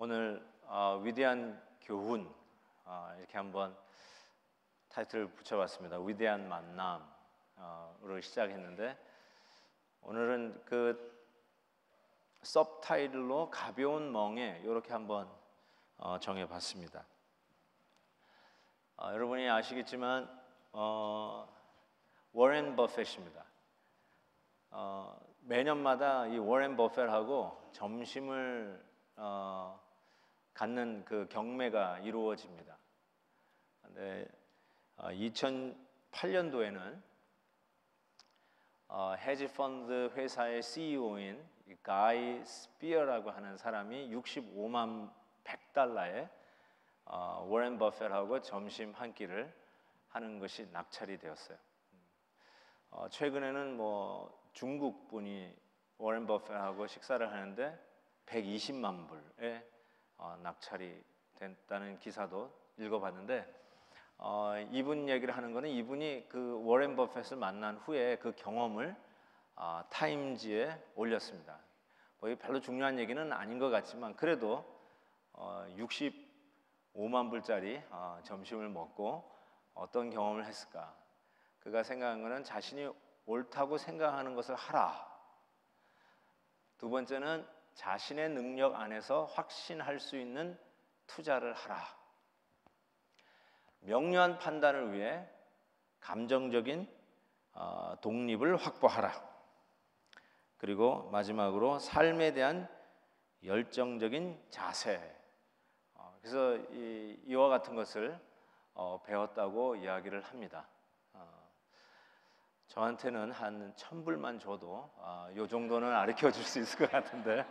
오늘 위대한 교훈 이렇게 한번 타이틀을 붙여봤습니다. 위대한 만남으로 시작했는데 오늘은 그 서브타이틀로 가벼운 멍에 이렇게 한번 정해봤습니다. 여러분이 아시겠지만 워렌 버핏입니다. 매년마다 이 워렌 버핏하고 점심을 갖는 그 경매가 이루어집니다. 근데 2008년도에는 헤지 펀드 회사의 CEO인 가이 스피어라고 하는 사람이 65만 $100에 워렌 버핏하고 점심 한 끼를 하는 것이 낙찰이 되었어요. 최근에는 중국 분이 워렌 버핏하고 식사를 하는데 120만 불에 낙찰이 됐다는 기사도 읽어봤는데 이분 얘기를 하는 거는 이분이 그 워렌 버핏을 만난 후에 그 경험을 타임지에 올렸습니다. 이게 별로 중요한 얘기는 아닌 것 같지만 그래도 65만 불짜리 점심을 먹고 어떤 경험을 했을까? 그가 생각한 것은 자신이 옳다고 생각하는 것을 하라. 두 번째는 자신의 능력 안에서 확신할 수 있는 투자를 하라. 명료한 판단을 위해 감정적인 독립을 확보하라. 그리고 마지막으로 삶에 대한 열정적인 자세. 그래서 이와 같은 것을 배웠다고 이야기를 합니다. 저한테는 한 1,000불만 줘도 이 정도는 가르쳐 줄 수 있을 것 같은데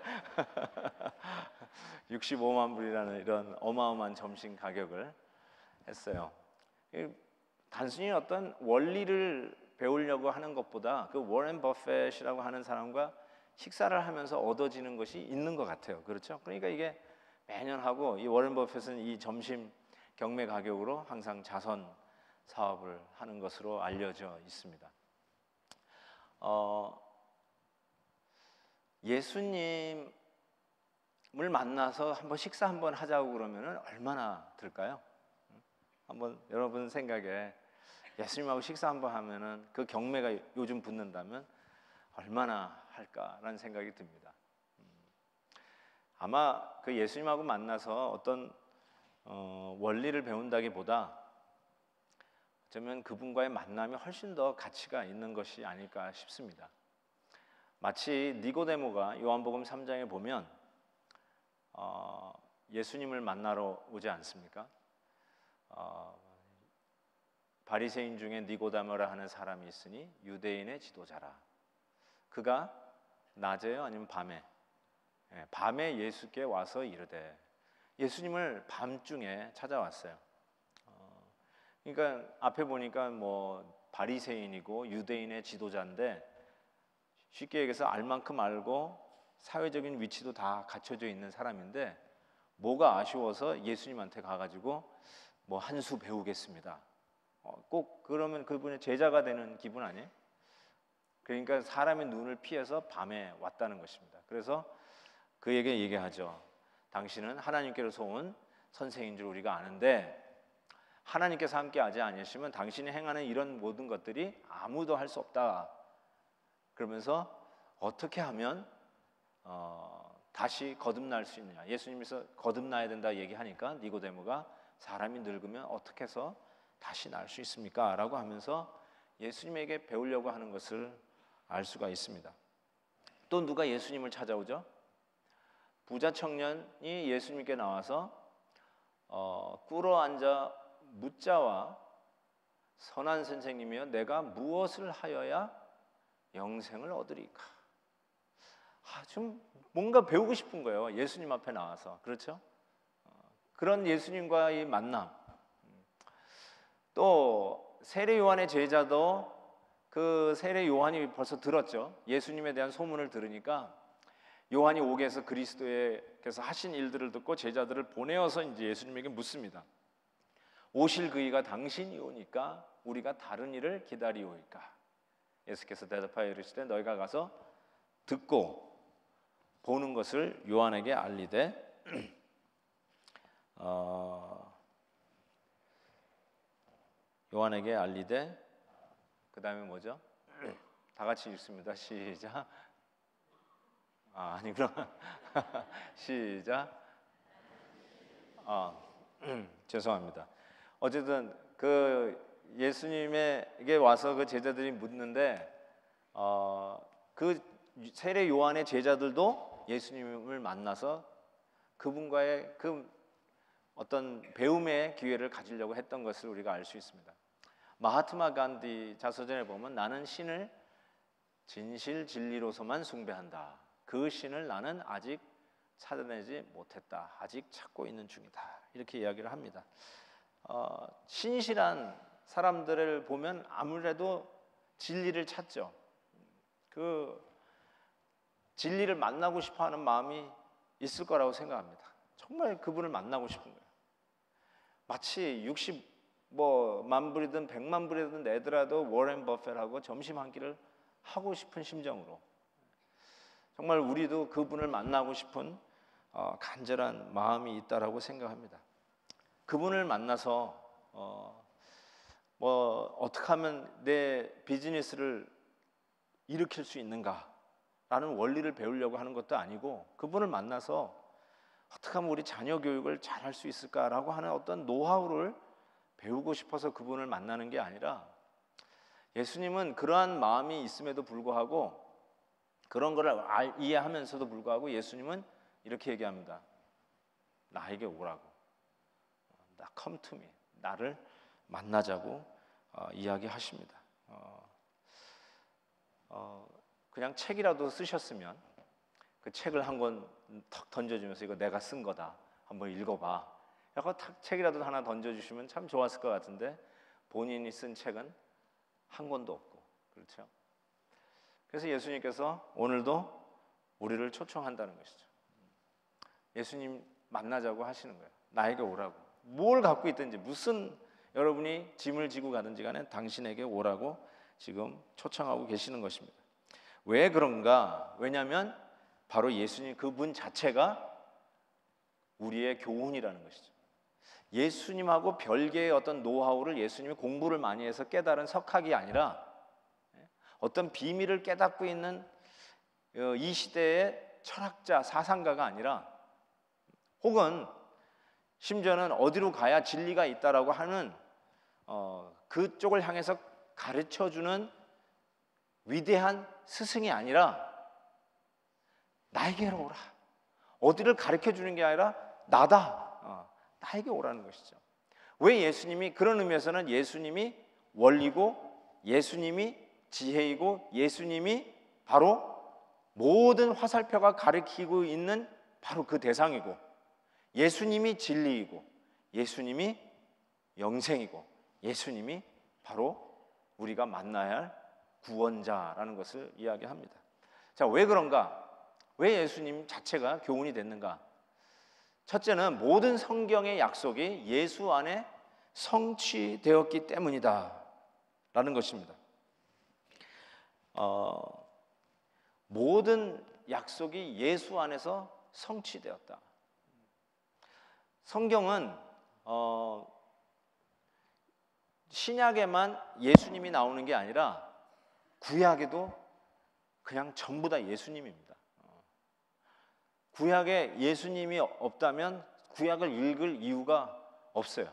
65만 불이라는 이런 어마어마한 점심 가격을 했어요. 단순히 어떤 원리를 배우려고 하는 것보다 그 워렌 버핏이라고 하는 사람과 식사를 하면서 얻어지는 것이 있는 것 같아요. 그렇죠? 그러니까 이게 매년 하고 이 워렌 버핏은 이 점심 경매 가격으로 항상 자선 사업을 하는 것으로 알려져 있습니다. 예수님을 만나서 한번 식사 한번 하자고 그러면은 얼마나 들까요? 한번 여러분 생각에 예수님하고 식사 한번 하면은 그 경매가 요즘 붙는다면 얼마나 할까라는 생각이 듭니다. 아마 그 예수님하고 만나서 어떤 원리를 배운다기보다 어쩌면 그분과의 만남이 훨씬 더 가치가 있는 것이 아닐까 싶습니다. 마치 니고데모가 요한복음 3장에 보면 예수님을 만나러 오지 않습니까? 바리새인 중에 니고데모라 하는 사람이 있으니 유대인의 지도자라. 그가 낮에요 아니면 밤에? 밤에 예수께 와서 이르되 예수님을 밤중에 찾아왔어요. 그러니까 앞에 보니까 바리새인이고 유대인의 지도자인데 쉽게 얘기해서 알 만큼 알고 사회적인 위치도 다 갖춰져 있는 사람인데 뭐가 아쉬워서 예수님한테 가가지고 한 수 배우겠습니다. 꼭 그러면 그분의 제자가 되는 기분 아니에요? 그러니까 사람의 눈을 피해서 밤에 왔다는 것입니다. 그래서 그에게 얘기하죠. 당신은 하나님께로서 온 선생인 줄 우리가 아는데 하나님께서 함께하지 않으시면 당신이 행하는 이런 모든 것들이 아무도 할 수 없다. 그러면서 어떻게 하면 다시 거듭날 수 있느냐. 예수님께서 거듭나야 된다 얘기하니까 니고데모가 사람이 늙으면 어떻게 해서 다시 날 수 있습니까? 라고 하면서 예수님에게 배우려고 하는 것을 알 수가 있습니다. 또 누가 예수님을 찾아오죠? 부자 청년이 예수님께 나와서 꿇어앉아 묻자와 선한 선생님이여 내가 무엇을 하여야 영생을 얻으리까? 좀 뭔가 배우고 싶은 거예요. 예수님 앞에 나와서. 그렇죠? 그런 예수님과의 만남. 또 세례 요한의 제자도 그 세례 요한이 벌써 들었죠. 예수님에 대한 소문을 들으니까 요한이 오게해서 그리스도께서 하신 일들을 듣고 제자들을 보내어서 이제 예수님에게 묻습니다. 오실 그이가 당신이 오니까 우리가 다른 일을 기다리오이까? 예수께서 대답하여 이르시되 너희가 가서 듣고 보는 것을 요한에게 알리되 요한에게 알리되 그 다음에 뭐죠? 다 같이 읽습니다. 시작. 아니구나. 시작. 죄송합니다. 어쨌든 그 예수님에게 와서 그 제자들이 묻는데 그 세례 요한의 제자들도 예수님을 만나서 그분과의 그 어떤 배움의 기회를 가지려고 했던 것을 우리가 알 수 있습니다. 마하트마 간디 자서전에 보면 나는 신을 진실 진리로서만 숭배한다. 그 신을 나는 아직 찾아내지 못했다. 아직 찾고 있는 중이다. 이렇게 이야기를 합니다. 신실한 사람들을 보면 아무래도 진리를 찾죠. 그 진리를 만나고 싶어하는 마음이 있을 거라고 생각합니다. 정말 그분을 만나고 싶은 거예요. 마치 60만 불이든 100만 불이든 내더라도 워렌 버핏하고 점심 한 끼를 하고 싶은 심정으로 정말 우리도 그분을 만나고 싶은 간절한 마음이 있다라고 생각합니다. 그분을 만나서 어떻게 하면 내 비즈니스를 일으킬 수 있는가라는 원리를 배우려고 하는 것도 아니고 그분을 만나서 어떻게 하면 우리 자녀 교육을 잘할 수 있을까라고 하는 어떤 노하우를 배우고 싶어서 그분을 만나는 게 아니라 예수님은 그러한 마음이 있음에도 불구하고 그런 것을 이해하면서도 불구하고 예수님은 이렇게 얘기합니다. 나에게 오라고. 나 come to me. 나를 만나자고 이야기하십니다. 그냥 책이라도 쓰셨으면 그 책을 한 권 턱 던져주면서 이거 내가 쓴 거다. 한번 읽어봐. 약간 책이라도 하나 던져주시면 참 좋았을 것 같은데 본인이 쓴 책은 한 권도 없고 그렇죠. 그래서 예수님께서 오늘도 우리를 초청한다는 것이죠. 예수님 만나자고 하시는 거예요. 나에게 오라고. 뭘 갖고 있든지 무슨 여러분이 짐을 지고 가든지 간에 당신에게 오라고 지금 초청하고 계시는 것입니다. 왜 그런가? 왜냐하면 바로 예수님 그분 자체가 우리의 교훈이라는 것이죠. 예수님하고 별개의 어떤 노하우를 예수님이 공부를 많이 해서 깨달은 석학이 아니라 어떤 비밀을 깨닫고 있는 이 시대의 철학자, 사상가가 아니라 혹은 심지어는 어디로 가야 진리가 있다라고 하는 그쪽을 향해서 가르쳐주는 위대한 스승이 아니라 나에게로 오라. 어디를 가르쳐주는 게 아니라 나다. 나에게 오라는 것이죠. 왜 예수님이 그런 의미에서는 예수님이 원리고 예수님이 지혜이고 예수님이 바로 모든 화살표가 가리키고 있는 바로 그 대상이고 예수님이 진리이고 예수님이 영생이고 예수님이 바로 우리가 만나야 할 구원자라는 것을 이야기합니다. 자, 왜 그런가? 왜 예수님 자체가 교훈이 됐는가? 첫째는 모든 성경의 약속이 예수 안에 성취되었기 때문이다 라는 것입니다. 모든 약속이 예수 안에서 성취되었다. 성경은 신약에만 예수님이 나오는 게 아니라 구약에도 그냥 전부 다 예수님입니다. 구약에 예수님이 없다면 구약을 읽을 이유가 없어요.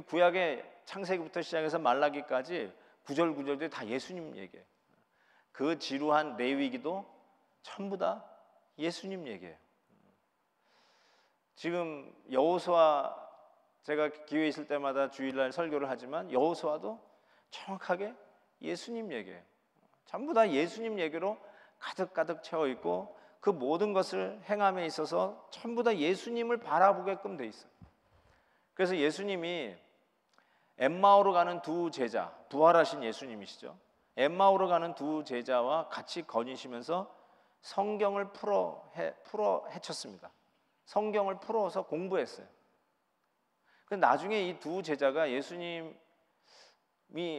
구약의 창세기부터 시작해서 말라기까지 구절구절들이 다 예수님 얘기예요. 그 지루한 레위기도 전부 다 예수님 얘기예요. 지금 여호수아 제가 기회 있을 때마다 주일날 설교를 하지만 여호수아도 정확하게 예수님 얘기예요. 전부 다 예수님 얘기로 가득가득 채워 있고 그 모든 것을 행함에 있어서 전부 다 예수님을 바라보게끔 돼 있어요. 그래서 예수님이 엠마오로 가는 두 제자, 부활하신 예수님이시죠. 엠마오로 가는 두 제자와 같이 거니시면서 성경을 풀어 헤쳤습니다. 성경을 풀어서 공부했어요. 근데 나중에 이 두 제자가 예수님이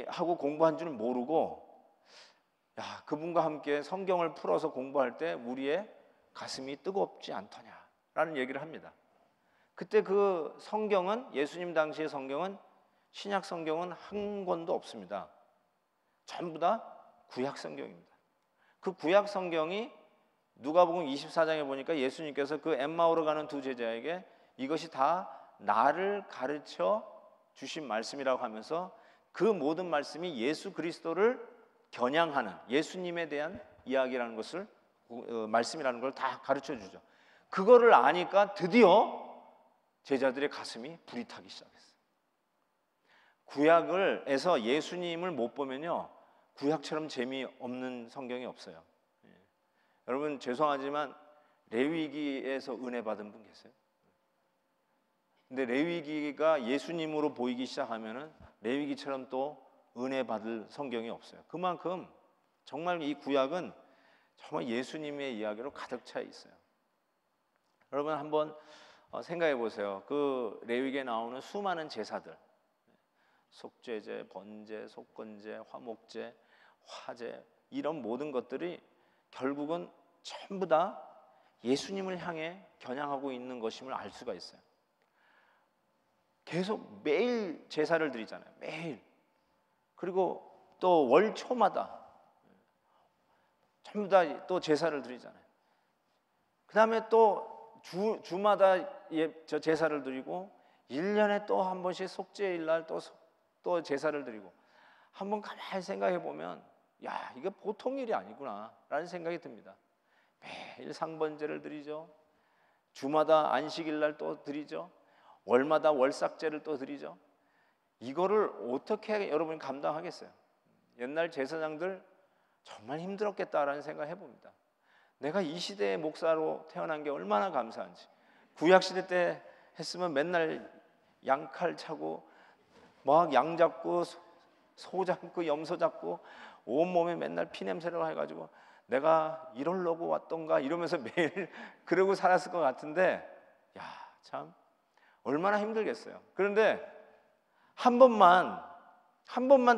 하고 공부한 줄은 모르고 그분과 함께 성경을 풀어서 공부할 때 우리의 가슴이 뜨겁지 않더냐라는 얘기를 합니다. 그때 그 성경은, 예수님 당시의 성경은, 신약 성경은 한 권도 없습니다. 전부 다 구약 성경입니다. 그 구약 성경이 누가복음 24장에 보니까 예수님께서 그 엠마오로 가는 두 제자에게 이것이 다 나를 가르쳐 주신 말씀이라고 하면서 그 모든 말씀이 예수 그리스도를 겨냥하는 예수님에 대한 이야기라는 것을, 말씀이라는 걸 다 가르쳐 주죠. 그거를 아니까 드디어 제자들의 가슴이 불이 타기 시작했어요. 구약을에서 예수님을 못 보면요, 구약처럼 재미없는 성경이 없어요. 여러분 죄송하지만 레위기에서 은혜 받은 분 계세요? 근데 레위기가 예수님으로 보이기 시작하면은 레위기처럼 또 은혜 받을 성경이 없어요. 그만큼 정말 이 구약은 정말 예수님의 이야기로 가득 차 있어요. 여러분 한번 생각해 보세요. 그 레위기에 나오는 수많은 제사들, 속죄제, 번제, 속건제, 화목제, 화제, 이런 모든 것들이 결국은 전부 다 예수님을 향해 겨냥하고 있는 것임을 알 수가 있어요. 계속 매일 제사를 드리잖아요. 매일. 그리고 또 월초마다 전부 다 또 제사를 드리잖아요. 그 다음에 또 주마다 저 제사를 드리고 1년에 또 한 번씩 속죄일 날 또 제사를 드리고, 한번 가만히 생각해 보면 야, 이게 보통 일이 아니구나 라는 생각이 듭니다. 매일 상번제를 드리죠. 주마다 안식일 날 또 드리죠. 월마다 월삭제를 또 드리죠. 이거를 어떻게 여러분이 감당하겠어요? 옛날 제사장들 정말 힘들었겠다라는 생각을 해봅니다. 내가 이 시대의 목사로 태어난 게 얼마나 감사한지. 구약시대 때 했으면 맨날 양칼 차고 막 양 잡고 소 잡고 염소 잡고 온몸에 맨날 피냄새를 해가지고 내가 이러려고 왔던가 이러면서 매일 그러고 살았을 것 같은데, 야, 참 얼마나 힘들겠어요. 그런데 한 번만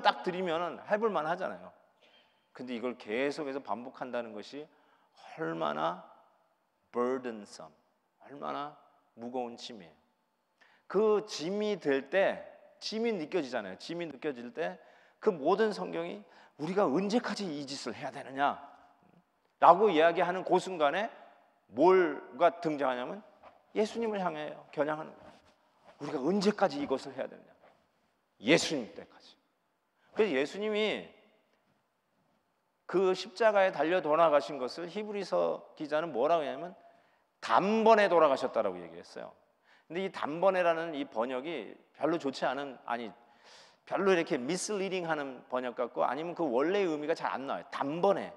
딱 드리면 해볼만 하잖아요. 근데 이걸 계속해서 반복한다는 것이 얼마나 burdensome, 얼마나 무거운 짐이에요. 그 짐이 될 때, 짐이 느껴지잖아요. 짐이 느껴질 때 그 모든 성경이 우리가 언제까지 이 짓을 해야 되느냐 라고 이야기하는 그 순간에 뭐가 등장하냐면 예수님을 향해 겨냥하는 거예요. 우리가 언제까지 이것을 해야 되느냐, 예수님 때까지. 그래서 예수님이 그 십자가에 달려 돌아가신 것을 히브리서 기자는 뭐라고 하냐면 단번에 돌아가셨다라고 얘기했어요. 근데 이 단번에라는 이 번역이 별로 좋지 않은, 별로 이렇게 미스리딩 하는 번역 같고, 아니면 그 원래의 의미가 잘 안 나와요. 단번에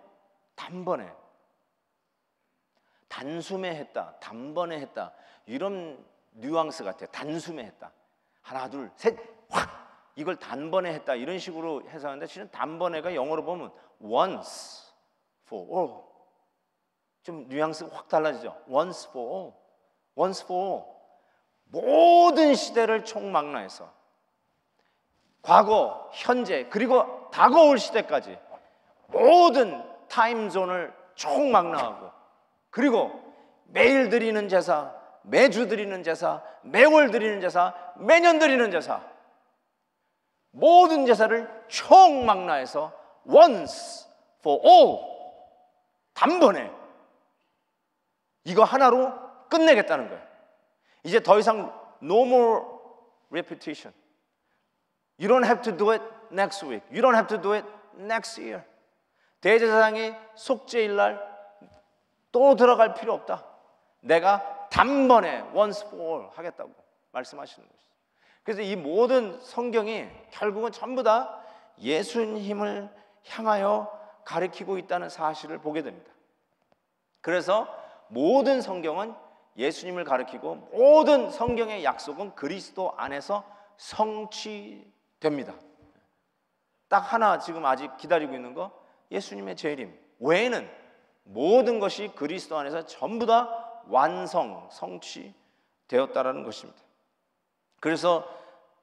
단숨에 했다, 단번에 했다, 이런 뉘앙스 같아요. 단숨에 했다, 하나 둘 셋 확, 이걸 단번에 했다, 이런 식으로 해석하는데 실은 단번에가 영어로 보면 once for all, 좀 뉘앙스가 확 달라지죠. once for all, once for all, 모든 시대를 총망라해서 과거, 현재, 그리고 다가올 시대까지 모든 타임존을 총망라하고, 그리고 매일 드리는 제사, 매주 드리는 제사, 매월 드리는 제사, 매년 드리는 제사, 모든 제사를 총망라해서 once for all, 단번에 이거 하나로 끝내겠다는 거예요. 이제 더 이상 no more repetition. You don't have to do it next week. You don't have to do it next year. 대제사장이 속죄일 날 또 들어갈 필요 없다. 내가 단번에 once for all 하겠다고 말씀하시는 것이죠. 그래서 이 모든 성경이 결국은 전부 다 예수님을 향하여 가리키고 있다는 사실을 보게 됩니다. 그래서 모든 성경은 예수님을 가리키고 모든 성경의 약속은 그리스도 안에서 성취됩니다. 딱 하나 지금 아직 기다리고 있는 거, 예수님의 재림 외에는 모든 것이 그리스도 안에서 전부 다 완성, 성취되었다라는 것입니다. 그래서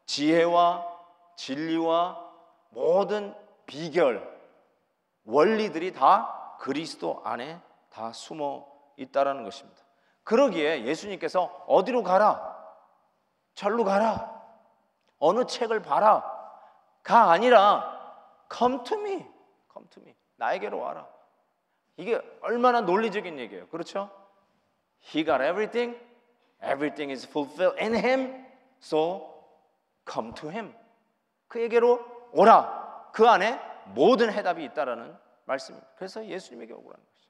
지혜와 진리와 모든 비결, 원리들이 다 그리스도 안에 다 숨어 있다라는 것입니다. 그러기에 예수님께서 어디로 가라? 절로 가라, 어느 책을 봐라 가 아니라 come to me, come to me, 나에게로 와라. 이게 얼마나 논리적인 얘기예요. 그렇죠? He got everything, everything is fulfilled in him, so come to him. 그에게로 오라. 그 안에 모든 해답이 있다라는 말씀입니다. 그래서 예수님에게 오라는 것이죠.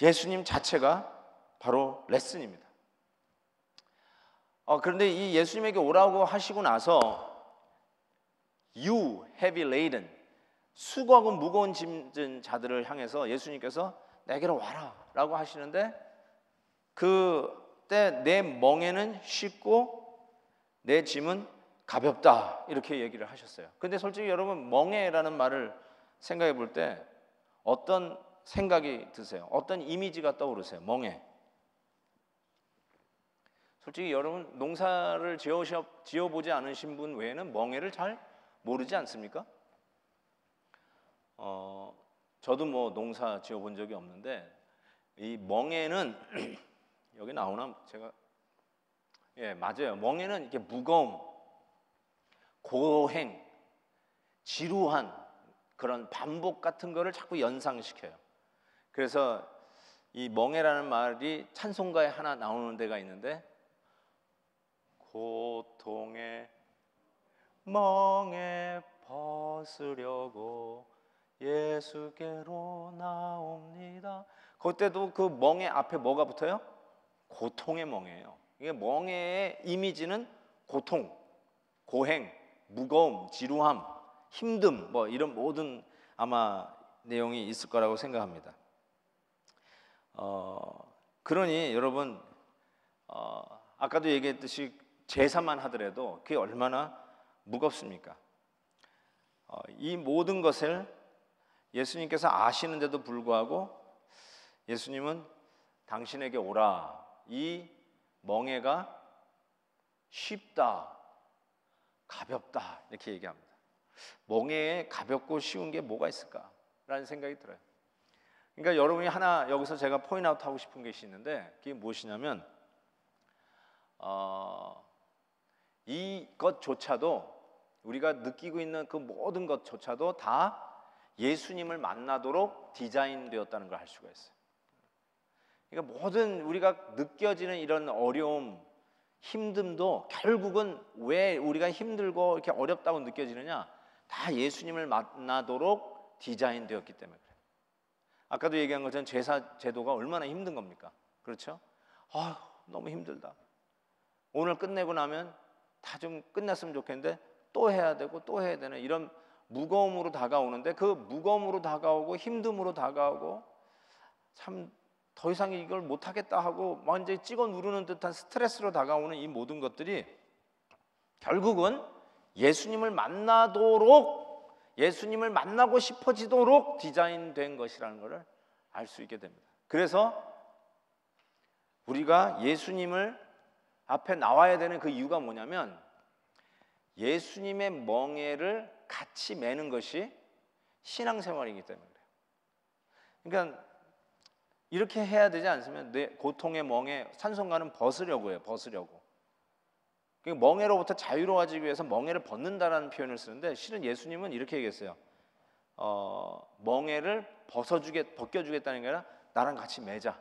예수님 자체가 바로 레슨입니다. 그런데 이 예수님에게 오라고 하시고 나서 You heavy laden, 수고하고 무거운 짐진 자들을 향해서 예수님께서 내게로 와라 라고 하시는데, 그때 내 멍에는 쉽고 내 짐은 가볍다 이렇게 얘기를 하셨어요. 근데 솔직히 여러분, 멍에라는 말을 생각해 볼 때 어떤 생각이 드세요? 어떤 이미지가 떠오르세요? 멍에. 솔직히 여러분, 농사를 지어보지 않으신 분 외에는 멍에를 잘 모르지 않습니까? 저도 뭐 농사 지어본 적이 없는데 이 멍에는 여기 나오나 제가, 예, 맞아요. 멍에는 이렇게 무거움, 고행, 지루한 그런 반복 같은 거를 자꾸 연상시켜요. 그래서 이 멍에라는 말이 찬송가에 하나 나오는 데가 있는데, 고통의 멍에 벗으려고 예수께로 나옵니다. 그때도 그 멍에 앞에 뭐가 붙어요? 고통의 멍에예요. 이게 멍에의 이미지는 고통, 고행, 무거움, 지루함, 힘듦, 뭐 이런 모든 아마 내용이 있을 거라고 생각합니다. 그러니 여러분, 아까도 얘기했듯이 제사만 하더라도 그게 얼마나 무겁습니까? 이 모든 것을 예수님께서 아시는데도 불구하고 예수님은 당신에게 오라, 이 멍에가 쉽다, 가볍다 이렇게 얘기합니다. 멍에에 가볍고 쉬운 게 뭐가 있을까라는 생각이 들어요. 그러니까 여러분이 하나 여기서 제가 포인트아웃 하고 싶은 것이 있는데, 그게 무엇이냐면 이것조차도, 우리가 느끼고 있는 그 모든 것조차도 다 예수님을 만나도록 디자인되었다는 걸 알 수가 있어요. 그러니까 모든 우리가 느껴지는 이런 어려움, 힘듦도 결국은 왜 우리가 힘들고 이렇게 어렵다고 느껴지느냐, 다 예수님을 만나도록 디자인되었기 때문에 그래요. 아까도 얘기한 것처럼 제사 제도가 얼마나 힘든 겁니까? 그렇죠? 너무 힘들다. 오늘 끝내고 나면 다 좀 끝났으면 좋겠는데 또 해야 되고 또 해야 되는 이런 무거움으로 다가오는데, 그 무거움으로 다가오고 힘듦으로 다가오고 참 더 이상 이걸 못하겠다 하고 완전히 찍어 누르는 듯한 스트레스로 다가오는 이 모든 것들이 결국은 예수님을 만나도록, 예수님을 만나고 싶어지도록 디자인된 것이라는 것을 알 수 있게 됩니다. 그래서 우리가 예수님을 앞에 나와야 되는 그 이유가 뭐냐면, 예수님의 멍에를 같이 매는 것이 신앙생활이기 때문에 그래요. 그러니까 이렇게 해야 되지 않으면 내 고통의 멍에, 찬송가는 벗으려고 해요. 벗으려고. 그러니까 멍에로부터 자유로워지기 위해서 멍에를 벗는다라는 표현을 쓰는데, 실은 예수님은 이렇게 얘기했어요. 멍에를 벗겨주겠다는 게 아니라 나랑 같이 매자.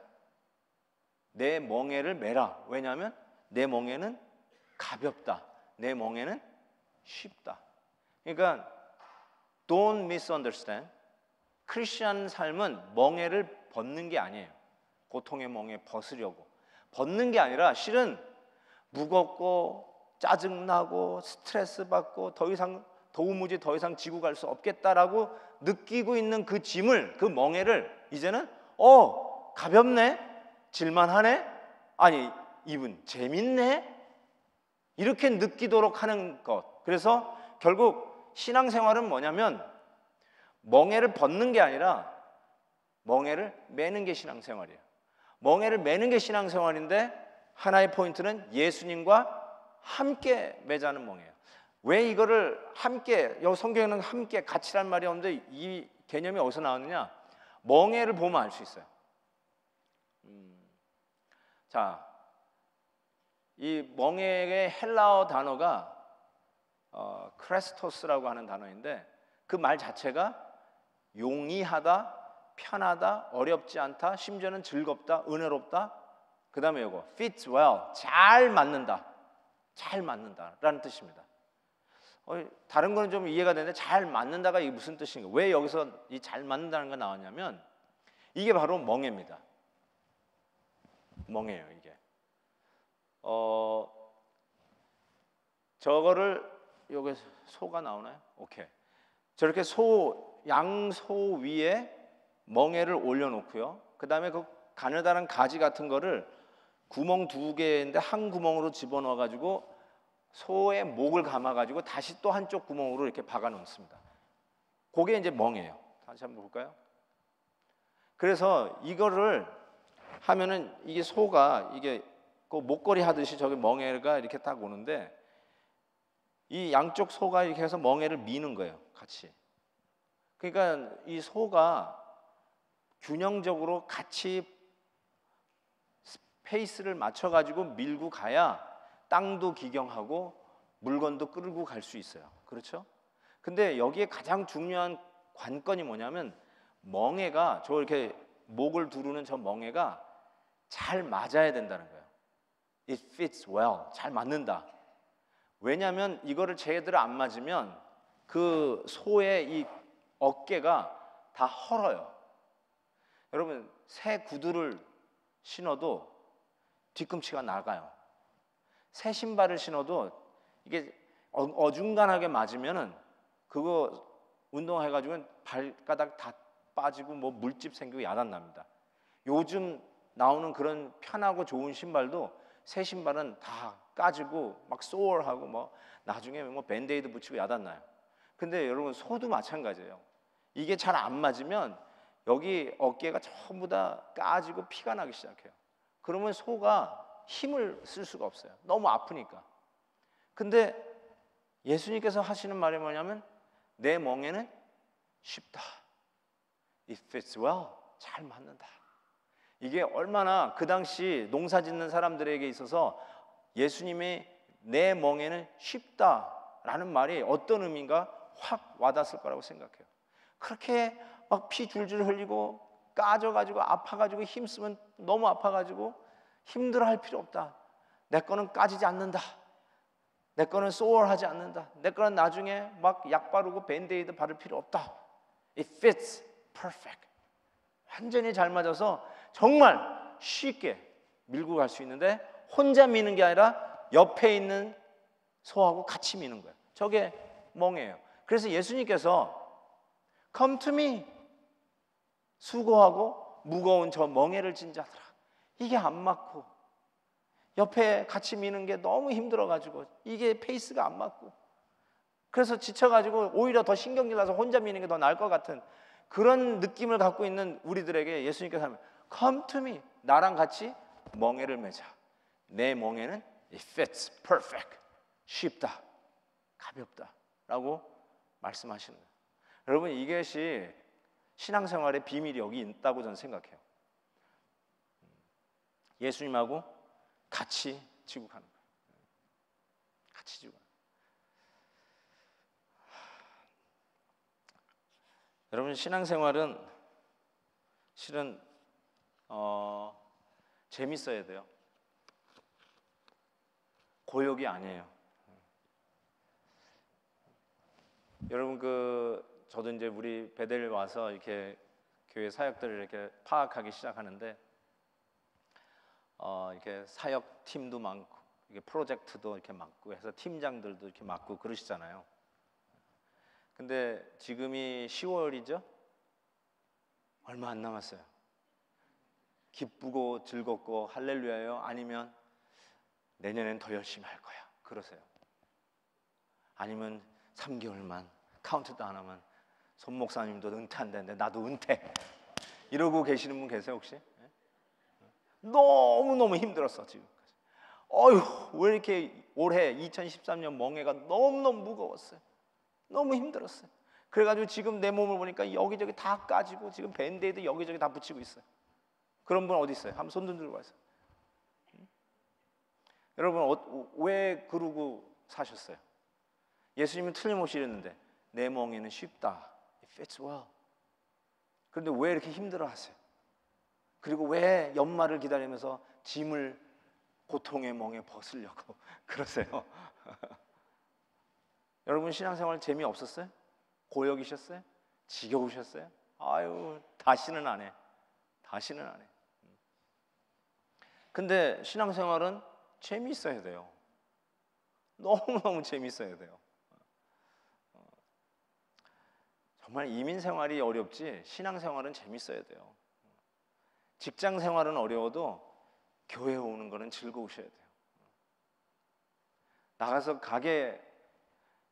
내 멍에를 매라. 왜냐하면 내 멍에는 가볍다. 내 멍에는 쉽다. 그러니까 don't misunderstand. 크리스천 삶은 멍에를 벗는 게 아니에요. 고통의 멍에 벗으려고. 벗는 게 아니라 실은 무겁고 짜증나고 스트레스 받고 더 이상 도무지 더 이상 지고 갈 수 없겠다라고 느끼고 있는 그 짐을, 그 멍에를 이제는 가볍네, 질만하네, 아니 이분 재밌네, 이렇게 느끼도록 하는 것. 그래서 결국 신앙생활은 뭐냐면 멍에를 벗는 게 아니라 멍에를 매는 게 신앙생활이에요. 멍에를 매는 게 신앙생활인데, 하나의 포인트는 예수님과 함께 매자는 멍에예요. 왜 이거를 함께, 여기 성경에는 함께, 같이란 말이 없는데 이 개념이 어디서 나왔느냐? 멍에를 보면 알 수 있어요. 자, 이 멍에의 헬라어 단어가 크레스토스라고 하는 단어인데 그 말 자체가 용이하다, 편하다, 어렵지 않다, 심지어는 즐겁다, 은혜롭다. 그 다음에 이거 fits well, 잘 맞는다, 잘 맞는다라는 뜻입니다. 다른 거는 좀 이해가 되는데 잘 맞는다가 이게 무슨 뜻인가? 왜 여기서 이 잘 맞는다는 거 나왔냐면 이게 바로 멍에입니다. 멍에예요 이게. 저거를 여기 소가 나오나요? 오케이. 저렇게 양소 위에 멍에를 올려놓고요. 그 다음에 그 가느다란 가지 같은 거를 구멍 2개인데 한 구멍으로 집어넣어가지고 소의 목을 감아가지고 다시 또 한쪽 구멍으로 이렇게 박아 놓습니다. 그게 이제 멍에예요. 다시 한번 볼까요? 그래서 이거를 하면은 이게 소가 이게 그 목걸이 하듯이 저기 멍에가 이렇게 딱 오는데 이 양쪽 소가 이렇게 해서 멍에를 미는 거예요, 같이. 그러니까 이 소가 균형적으로 같이 페이스를 맞춰가지고 밀고 가야 땅도 기경하고 물건도 끌고 갈 수 있어요. 그렇죠? 근데 여기에 가장 중요한 관건이 뭐냐면 멍에가 저 이렇게 목을 두르는 저 멍에가 잘 맞아야 된다는 거예요. It fits well. 잘 맞는다. 왜냐하면 이거를 제대로 안 맞으면 그 소의 이 어깨가 다 헐어요. 여러분 새 구두를 신어도 뒤꿈치가 나가요. 새 신발을 신어도 이게 어중간하게 맞으면은 그거 운동해가지고 발가락 다 빠지고 뭐 물집 생기고 야단납니다. 요즘 나오는 그런 편하고 좋은 신발도 새 신발은 다 까지고 막 소얼하고 뭐 나중에 뭐 밴드에이드 붙이고 야단나요. 근데 여러분 소도 마찬가지예요. 이게 잘 안 맞으면 여기 어깨가 전부 다 까지고 피가 나기 시작해요. 그러면 소가 힘을 쓸 수가 없어요. 너무 아프니까. 근데 예수님께서 하시는 말이 뭐냐면 내 멍에는 쉽다. It fits well. 잘 맞는다. 이게 얼마나 그 당시 농사 짓는 사람들에게 있어서 예수님의 내 멍에는 쉽다라는 말이 어떤 의미인가 확 와닿았을 거라고 생각해요. 그렇게 막 피 줄줄 흘리고 까져가지고 아파가지고 힘쓰면 너무 아파가지고 힘들어할 필요 없다. 내 거는 까지지 않는다. 내 거는 소월하지 않는다. 내 거는 나중에 막 약 바르고 밴드에이드 바를 필요 없다. It fits perfect. 완전히 잘 맞아서 정말 쉽게 밀고 갈 수 있는데 혼자 미는 게 아니라 옆에 있는 소하고 같이 미는 거예요. 저게 멍이에요. 그래서 예수님께서 Come to me. 수고하고 무거운 저 멍에를 진 자들아. 이게 안 맞고 옆에 같이 미는 게 너무 힘들어가지고 이게 페이스가 안 맞고 그래서 지쳐가지고 오히려 더 신경질 나서 혼자 미는 게 더 나을 것 같은 그런 느낌을 갖고 있는 우리들에게 예수님께서 하면 Come to me. 나랑 같이 멍에를 매자. 내 멍에는 It fits perfect. 쉽다. 가볍다. 라고 말씀하시는 거예요. 여러분 이것이 신앙생활의 비밀이 여기 있다고 저는 생각해요. 예수님하고 같이 지고 가는 거예요. 같이 지고 가는 거예요. 여러분 신앙생활은 실은 재밌어야 돼요. 고역이 아니에요. 여러분 저도 이제 우리 베델 와서 이렇게 교회 사역들을 이렇게 파악하기 시작하는데 이렇게 사역 팀도 많고 이게 프로젝트도 이렇게 맡고 해서 팀장들도 이렇게 맡고 그러시잖아요. 근데 지금이 10월이죠? 얼마 안 남았어요. 기쁘고 즐겁고 할렐루야요? 아니면 내년엔 더 열심히 할 거야. 그러세요. 아니면 3개월만 카운트다운 하면 손 목사님도 은퇴한다는데 나도 은퇴. 이러고 계시는 분 계세요 혹시? 너무너무 힘들었어 지금까지. 왜 이렇게 올해 2013년 멍해가 너무너무 무거웠어요. 너무 힘들었어요. 그래가지고 지금 내 몸을 보니까 여기저기 다 까지고 지금 밴드에이드 여기저기 다 붙이고 있어요. 그런 분 어디 있어요? 한번 손 들고 가세요. 여러분 왜 그러고 사셨어요? 예수님은 틀림없이 이랬는데 내 멍에는 쉽다. It fits well. 그런데 왜 이렇게 힘들어하세요? 그리고 왜 연말을 기다리면서 짐을 고통의 멍에 벗으려고 그러세요? 여러분 신앙생활 재미없었어요? 고역이셨어요? 지겨우셨어요? 아유 다시는 안 해. 다시는 안 해. 근데 신앙생활은 재미있어야 돼요. 너무너무 재미있어야 돼요. 정말 이민생활이 어렵지 신앙생활은 재미있어야 돼요. 직장생활은 어려워도 교회 오는 거는 즐거우셔야 돼요. 나가서 가게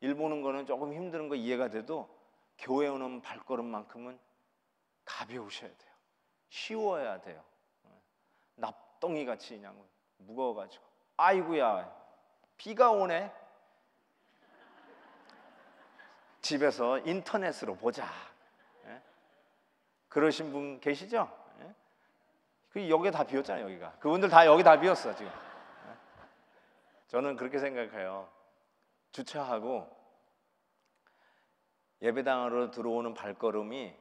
일 보는 거는 조금 힘든 거 이해가 돼도 교회 오는 발걸음만큼은 가벼우셔야 돼요. 쉬워야 돼요. 납덩이 같이 그냥 무거워가지고 아이고야 비가 오네. 집에서 인터넷으로 보자. 그러신 분 계시죠? 여기 다 비었잖아요. 여기가 그분들 다 여기 다 비었어 지금. 저는 그렇게 생각해요. 주차하고 예배당으로 들어오는 발걸음이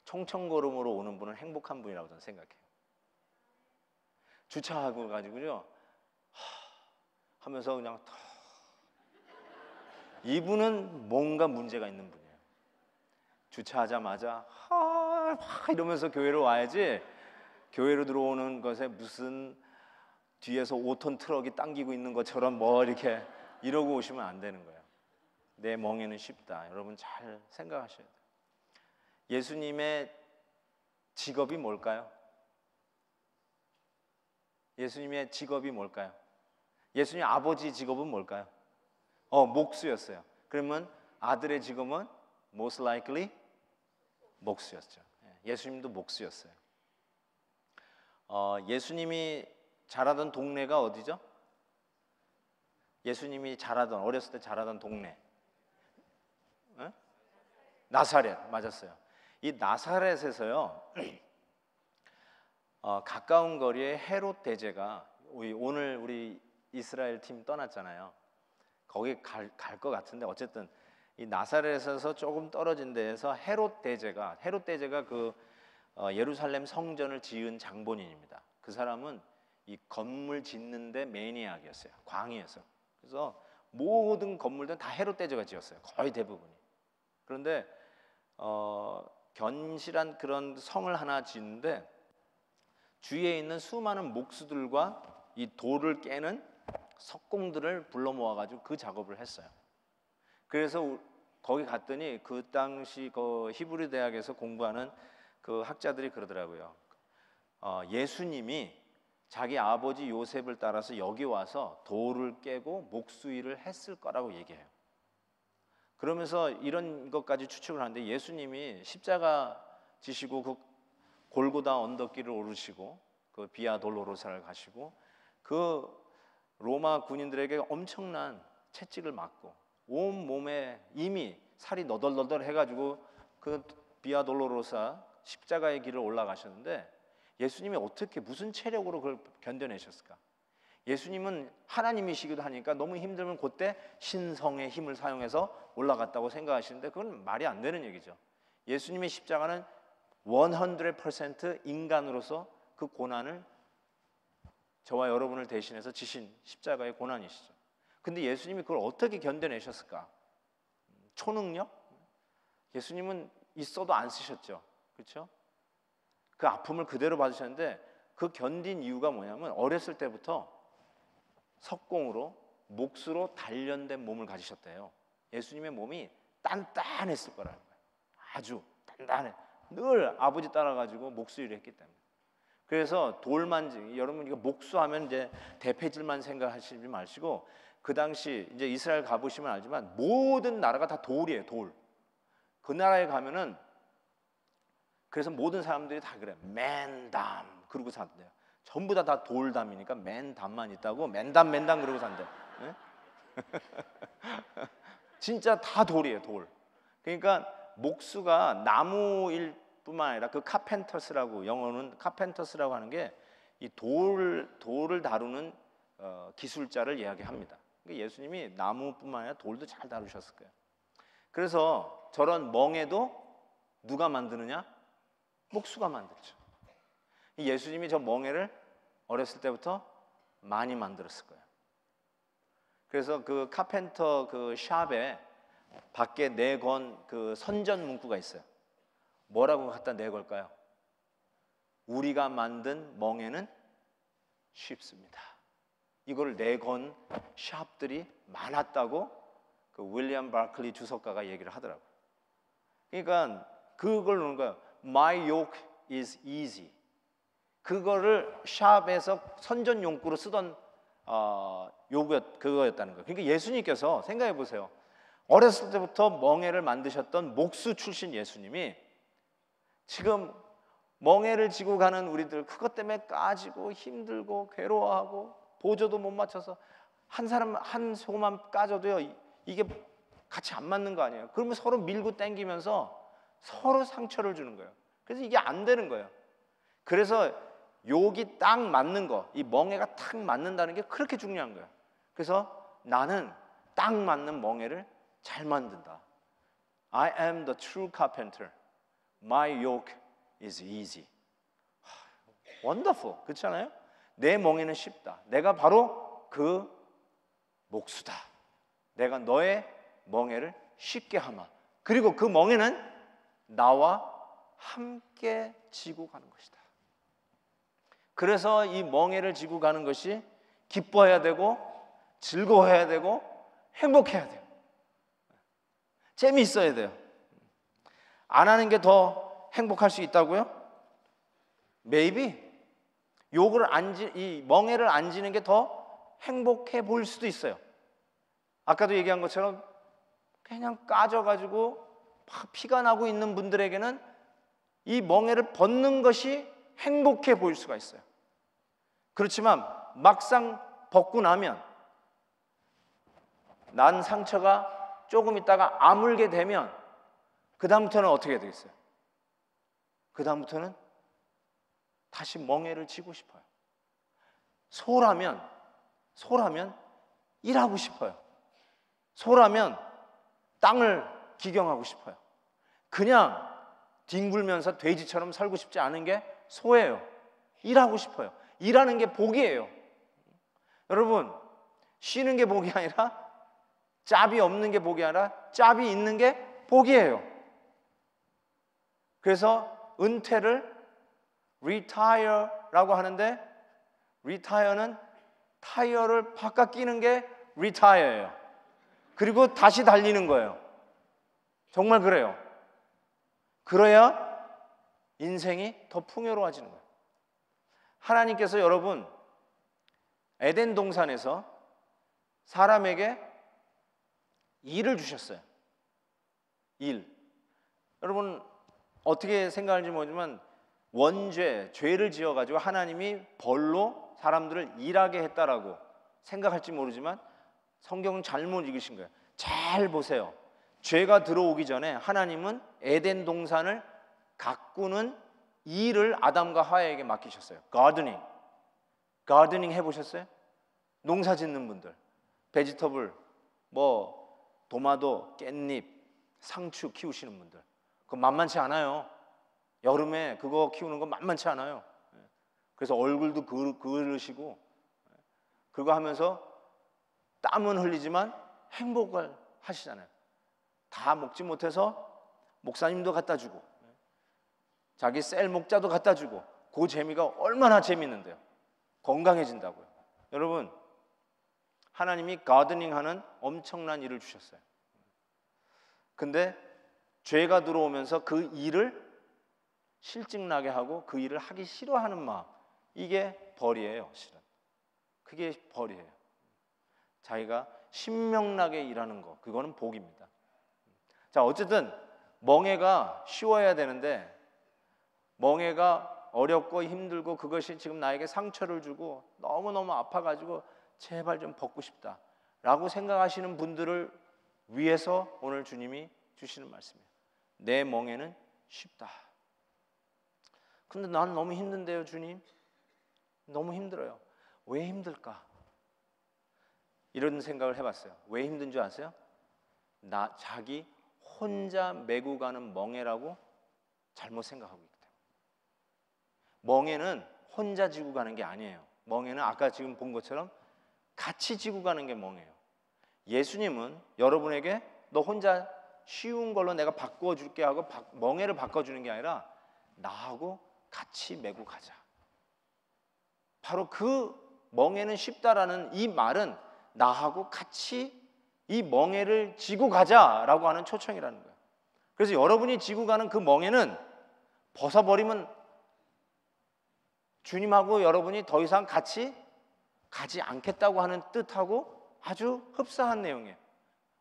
청청걸음으로 오는 분은 행복한 분이라고 저는 생각해요. 주차하고 가지고요 하면서 그냥 이분은 뭔가 문제가 있는 분이에요. 주차하자마자 이러면서 교회로 와야지 교회로 들어오는 것에 무슨 뒤에서 5톤 트럭이 당기고 있는 것처럼 뭐 이렇게 이러고 오시면 안 되는 거예요. 내 멍에는 쉽다. 여러분 잘 생각하셔야 돼요. 예수님의 직업이 뭘까요? 예수님의 직업이 뭘까요? 예수님 아버지 직업은 뭘까요? 목수였어요. 그러면 아들의 직업은 most likely 목수였죠. 예수님도 목수였어요. 예수님이 자라던 동네가 어디죠? 예수님이 어렸을 때 자라던 동네 나사렛 맞았어요. 이 나사렛에서요 가까운 거리에 헤롯 대제가 오늘 우리 이스라엘 팀 떠났잖아요. 거기 갈 것 같은데 어쨌든 이 나사렛에서 조금 떨어진 데에서 헤롯 대제가 그 예루살렘 성전을 지은 장본인입니다. 그 사람은 이 건물 짓는데 매니악이었어요. 광이었어요. 그래서 모든 건물들은 다 헤롯 대제가 지었어요. 거의 대부분이. 그런데 견실한 그런 성을 하나 짓는데 주위에 있는 수많은 목수들과 이 돌을 깨는 석공들을 불러 모아가지고 그 작업을 했어요. 그래서 거기 갔더니 그 당시 그 히브리 대학에서 공부하는 그 학자들이 그러더라고요. 예수님이 자기 아버지 요셉을 따라서 여기 와서 돌을 깨고 목수 일을 했을 거라고 얘기해요. 그러면서 이런 것까지 추측을 하는데 예수님이 십자가 지시고 그 골고다 언덕길을 오르시고 그 비아 돌로로사를 가시고 그 로마 군인들에게 엄청난 채찍을 맞고 온 몸에 이미 살이 너덜너덜 해가지고 그 비아 돌로로사 십자가의 길을 올라가셨는데 예수님이 어떻게 무슨 체력으로 그걸 견뎌내셨을까? 예수님은 하나님이시기도 하니까 너무 힘들면 그때 신성의 힘을 사용해서 올라갔다고 생각하시는데 그건 말이 안 되는 얘기죠. 예수님의 십자가는 100% 인간으로서 그 고난을 저와 여러분을 대신해서 지신 십자가의 고난이시죠. 근데 예수님이 그걸 어떻게 견뎌내셨을까? 초능력? 예수님은 있어도 안 쓰셨죠. 그렇죠? 그 아픔을 그대로 받으셨는데 그 견딘 이유가 뭐냐면 어렸을 때부터 석공으로 몫으로 단련된 몸을 가지셨대요. 예수님의 몸이 단단했을 거라는 거예요. 아주 단단해. 늘 아버지 따라가지고 목수일을 했기 때문에. 그래서 돌만지 여러분 이거 목수하면 이제 대패질만 생각하시지 마시고 그 당시 이제 이스라엘 가보시면 알지만 모든 나라가 다 돌이에요. 돌. 그 나라에 가면은 그래서 모든 사람들이 다 그래. 맨담 그러고 산대요. 전부 다 돌담이니까 맨담만 있다고 맨담 그러고 산대. 네? 진짜 다 돌이에요. 돌. 그러니까 목수가 나무일 뿐만 아니라 그 카펜터스라고 영어는 카펜터스라고 하는 게 이 돌을 다루는 기술자를 이야기합니다. 그러니까 예수님이 나무뿐만 아니라 돌도 잘 다루셨을 거예요. 그래서 저런 멍에도 누가 만드느냐? 목수가 만들죠. 예수님이 저 멍에를 어렸을 때부터 많이 만들었을 거예요. 그래서 그 카펜터 그 샵에 밖에 내건 그 선전 문구가 있어요. 뭐라고 갖다 내걸까요? 우리가 만든 멍에는 쉽습니다. 이걸 내건 샵들이 많았다고 그 윌리엄 바클리 주석가가 얘기를 하더라고요. 그러니까 그걸 놓은 거예요. My yoke is easy. 그거를 샵에서 선전 용구로 쓰던 그거였다는 거예요. 그러니까 예수님께서 생각해 보세요. 어렸을 때부터 멍에를 만드셨던 목수 출신 예수님이 지금 멍에를 지고 가는 우리들 그것 때문에 까지고 힘들고 괴로워하고 보조도 못 맞춰서 한 사람 한 소만 까져도요 이게 같이 안 맞는 거 아니에요. 그러면 서로 밀고 당기면서 서로 상처를 주는 거예요. 그래서 이게 안 되는 거예요. 그래서 욕이 딱 맞는 거, 이 멍에가 딱 맞는다는 게 그렇게 중요한 거예요. 그래서 나는 딱 맞는 멍에를 잘 만든다. I am the true carpenter. My yoke is easy. Wonderful. 그렇지 않아요? 내 멍에는 쉽다. 내가 바로 그 목수다. 내가 너의 멍에를 쉽게 하마. 그리고 그 멍에는 나와 함께 지고 가는 것이다. 그래서 이 멍에를 지고 가는 것이 기뻐해야 되고 즐거워해야 되고 행복해야 돼요. 재미있어야 돼요. 안 하는 게 더 행복할 수 있다고요? Maybe. 이 멍에를 안 지는 게 더 행복해 보일 수도 있어요. 아까도 얘기한 것처럼 그냥 까져가지고 피가 나고 있는 분들에게는 이 멍에를 벗는 것이 행복해 보일 수가 있어요. 그렇지만 막상 벗고 나면 난 상처가 조금 있다가 아물게 되면 그 다음부터는 어떻게 되겠어요? 그 다음부터는 다시 멍에를 지고 싶어요. 소라면 일하고 싶어요. 소라면 땅을 기경하고 싶어요. 그냥 뒹굴면서 돼지처럼 살고 싶지 않은 게 소예요. 일하고 싶어요. 일하는 게 복이에요. 여러분, 쉬는 게 복이 아니라 짭이 없는 게 복이 아니라 짭이 있는 게 복이에요. 그래서 은퇴를 retire라고 하는데 retire는 타이어를 바꿔 끼는 게 retire예요. 그리고 다시 달리는 거예요. 정말 그래요. 그래야 인생이 더 풍요로워지는 거예요. 하나님께서 여러분 에덴 동산에서 사람에게 일을 주셨어요. 일. 여러분 어떻게 생각하는지 모르지만 죄를 지어가지고 하나님이 벌로 사람들을 일하게 했다라고 생각할지 모르지만 성경은 잘못 읽으신 거예요. 잘 보세요. 죄가 들어오기 전에 하나님은 에덴 동산을 가꾸는 일을 아담과 하와에게 맡기셨어요. 가드닝 해보셨어요? 농사 짓는 분들, 베지터블, 도마도, 깻잎, 상추 키우시는 분들, 그거 만만치 않아요. 여름에 그거 키우는 거 만만치 않아요. 그래서 얼굴도 그으시고 그거 하면서 땀은 흘리지만 행복을 하시잖아요. 다 먹지 못해서 목사님도 갖다 주고 자기 셀 목자도 갖다 주고 그 재미가 얼마나 재밌는데요. 건강해진다고요. 여러분 하나님이 가드닝하는 엄청난 일을 주셨어요. 근데 죄가 들어오면서 그 일을 실증나게 하고 그 일을 하기 싫어하는 마음, 이게 벌이에요. 실은 그게 벌이에요. 자기가 신명나게 일하는 거, 그거는 복입니다. 자, 어쨌든 멍에가 쉬워야 되는데 멍에가 어렵고 힘들고 그것이 지금 나에게 상처를 주고 너무너무 아파가지고 제발 좀 벗고 싶다 라고 생각하시는 분들을 위해서 오늘 주님이 주시는 말씀이에요. 내 멍에는 쉽다. 근데 난 너무 힘든데요, 주님. 너무 힘들어요. 왜 힘들까? 이런 생각을 해봤어요. 왜 힘든 줄 아세요? 자기 혼자 메고 가는 멍에라고 잘못 생각하고 있기 때문에. 멍에는 혼자 지고 가는 게 아니에요. 멍에는 아까 지금 본 것처럼 같이 지고 가는 게 멍에예요. 예수님은 여러분에게 너 혼자 쉬운 걸로 내가 바꾸어 줄게 하고 멍에를 바꿔주는 게 아니라 나하고 같이 메고 가자. 바로 그 멍에는 쉽다라는 이 말은 나하고 같이 이 멍에를 지고 가자라고 하는 초청이라는 거예요. 그래서 여러분이 지고 가는 그 멍에는 벗어버리면 주님하고 여러분이 더 이상 같이 가지 않겠다고 하는 뜻하고 아주 흡사한 내용이에요.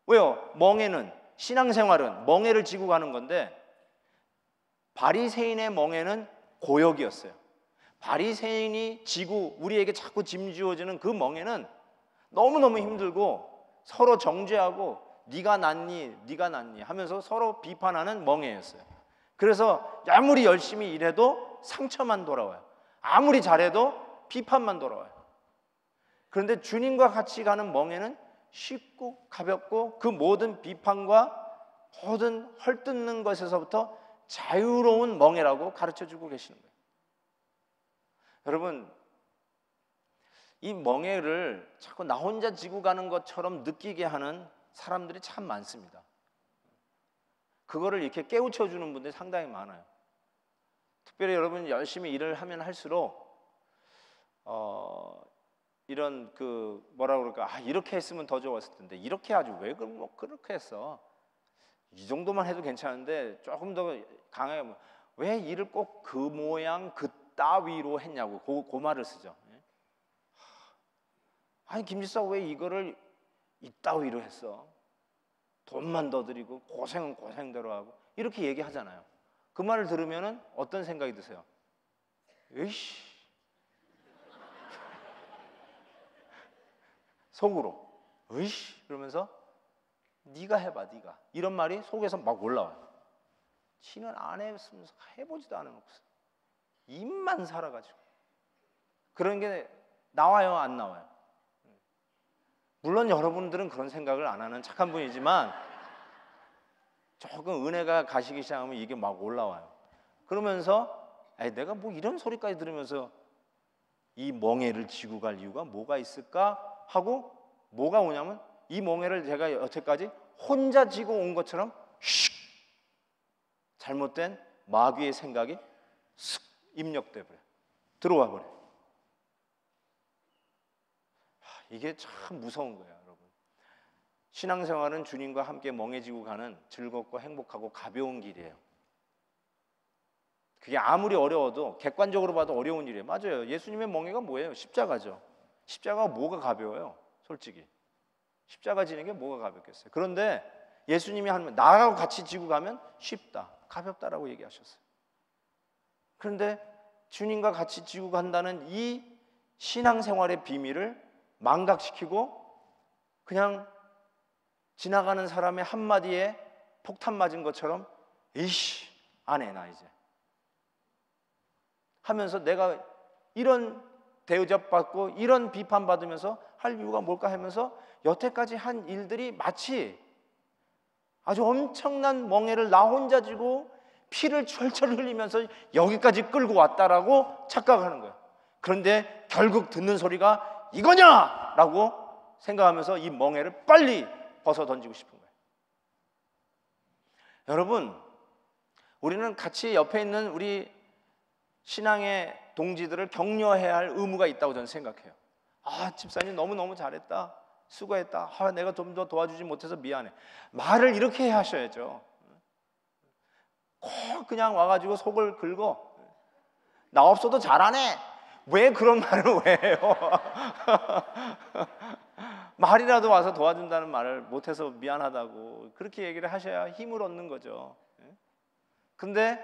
왜요? 멍에는, 신앙생활은 멍에를 지고 가는 건데 바리새인의 멍에는 고역이었어요. 바리새인이 지고 우리에게 자꾸 짐지어지는 그 멍에는 너무너무 힘들고 서로 정죄하고 네가 낫니 네가 낫니 하면서 서로 비판하는 멍에였어요. 그래서 아무리 열심히 일해도 상처만 돌아와요. 아무리 잘해도 비판만 돌아와요. 그런데 주님과 같이 가는 멍에는 쉽고 가볍고 그 모든 비판과 모든 헐뜯는 것에서부터 자유로운 멍에라고 가르쳐주고 계시는 거예요. 여러분, 이 멍에를 자꾸 나 혼자 지고 가는 것처럼 느끼게 하는 사람들이 참 많습니다. 그거를 이렇게 깨우쳐주는 분들이 상당히 많아요. 특별히 여러분 열심히 일을 하면 할수록 이런 그 뭐라 그럴까, 이렇게 했으면 더 좋았을 텐데 이렇게 하지 왜 그렇게 했어? 이 정도만 해도 괜찮은데 조금 더 강하게 왜 일을 꼭 그 모양 그 따위로 했냐고 그 말을 쓰죠. 아니 김지사 왜 이거를 이따위로 했어? 돈만 더 들이고 고생은 고생대로 하고 이렇게 얘기하잖아요. 그 말을 들으면은 어떤 생각이 드세요? 에이씨, 속으로 에이씨 그러면서 네가 해봐 네가 이런 말이 속에서 막 올라와요. 지는 안 했으면서 해보지도 않아놓고서 입만 살아가지고 그런 게 나와요 안 나와요? 물론 여러분들은 그런 생각을 안 하는 착한 분이지만 조금 은혜가 가시기 시작하면 이게 막 올라와요. 그러면서 내가 뭐 이런 소리까지 들으면서 이 멍에를 지고 갈 이유가 뭐가 있을까 하고 뭐가 오냐면 이 멍에를 제가 여태까지 혼자 지고 온 것처럼 슉 잘못된 마귀의 생각이 슥 입력돼 버려요. 들어와 버려요. 이게 참 무서운 거예요, 여러분. 신앙생활은 주님과 함께 멍해지고 가는 즐겁고 행복하고 가벼운 길이에요. 그게 아무리 어려워도 객관적으로 봐도 어려운 일이에요. 맞아요. 예수님의 멍해가 뭐예요? 십자가죠. 십자가가 뭐가 가벼워요? 솔직히 십자가 지는 게 뭐가 가볍겠어요? 그런데 예수님이 하는 나하고 같이 지고 가면 쉽다, 가볍다라고 얘기하셨어요. 그런데 주님과 같이 지고 간다는 이 신앙생활의 비밀을 망각시키고 그냥 지나가는 사람의 한마디에 폭탄 맞은 것처럼 이씨 안 해 나 이제 하면서 내가 이런 대우잡받고 이런 비판받으면서 할 이유가 뭘까 하면서 여태까지 한 일들이 마치 아주 엄청난 멍에를 나 혼자 지고 피를 철철 흘리면서 여기까지 끌고 왔다라고 착각하는 거예요. 그런데 결국 듣는 소리가 이거냐! 라고 생각하면서 이 멍에를 빨리 벗어 던지고 싶은 거예요. 여러분, 우리는 같이 옆에 있는 우리 신앙의 동지들을 격려해야 할 의무가 있다고 저는 생각해요. 집사님 너무너무 잘했다, 수고했다, 내가 좀 더 도와주지 못해서 미안해. 말을 이렇게 하셔야죠. 꼭 그냥 와가지고 속을 긁어 나 없어도 잘하네, 왜 그런 말을 왜 해요? 말이라도 와서 도와준다는 말을 못해서 미안하다고 그렇게 얘기를 하셔야 힘을 얻는 거죠. 근데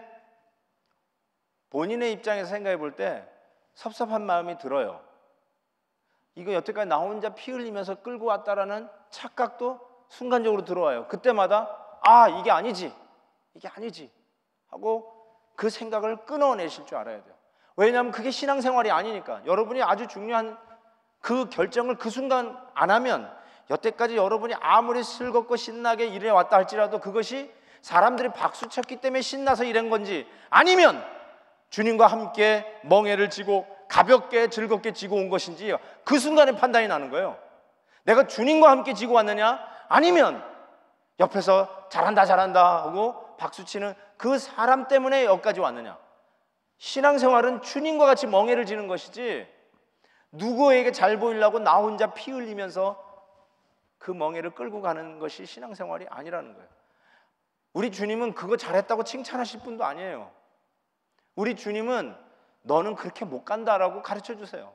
본인의 입장에서 생각해 볼 때 섭섭한 마음이 들어요. 이거 여태까지 나 혼자 피 흘리면서 끌고 왔다라는 착각도 순간적으로 들어와요. 그때마다 이게 아니지 하고 그 생각을 끊어내실 줄 알아야 돼요. 왜냐하면 그게 신앙생활이 아니니까. 여러분이 아주 중요한 그 결정을 그 순간 안 하면 여태까지 여러분이 아무리 즐겁고 신나게 일해 왔다 할지라도 그것이 사람들이 박수 쳤기 때문에 신나서 일한 건지, 아니면 주님과 함께 멍에를 지고 가볍게 즐겁게 지고 온 것인지 그 순간에 판단이 나는 거예요. 내가 주님과 함께 지고 왔느냐, 아니면 옆에서 잘한다 잘한다 하고 박수치는 그 사람 때문에 여기까지 왔느냐. 신앙생활은 주님과 같이 멍에를 지는 것이지 누구에게 잘 보이려고 나 혼자 피 흘리면서 그 멍에를 끌고 가는 것이 신앙생활이 아니라는 거예요. 우리 주님은 그거 잘했다고 칭찬하실 분도 아니에요. 우리 주님은 너는 그렇게 못 간다라고 가르쳐 주세요.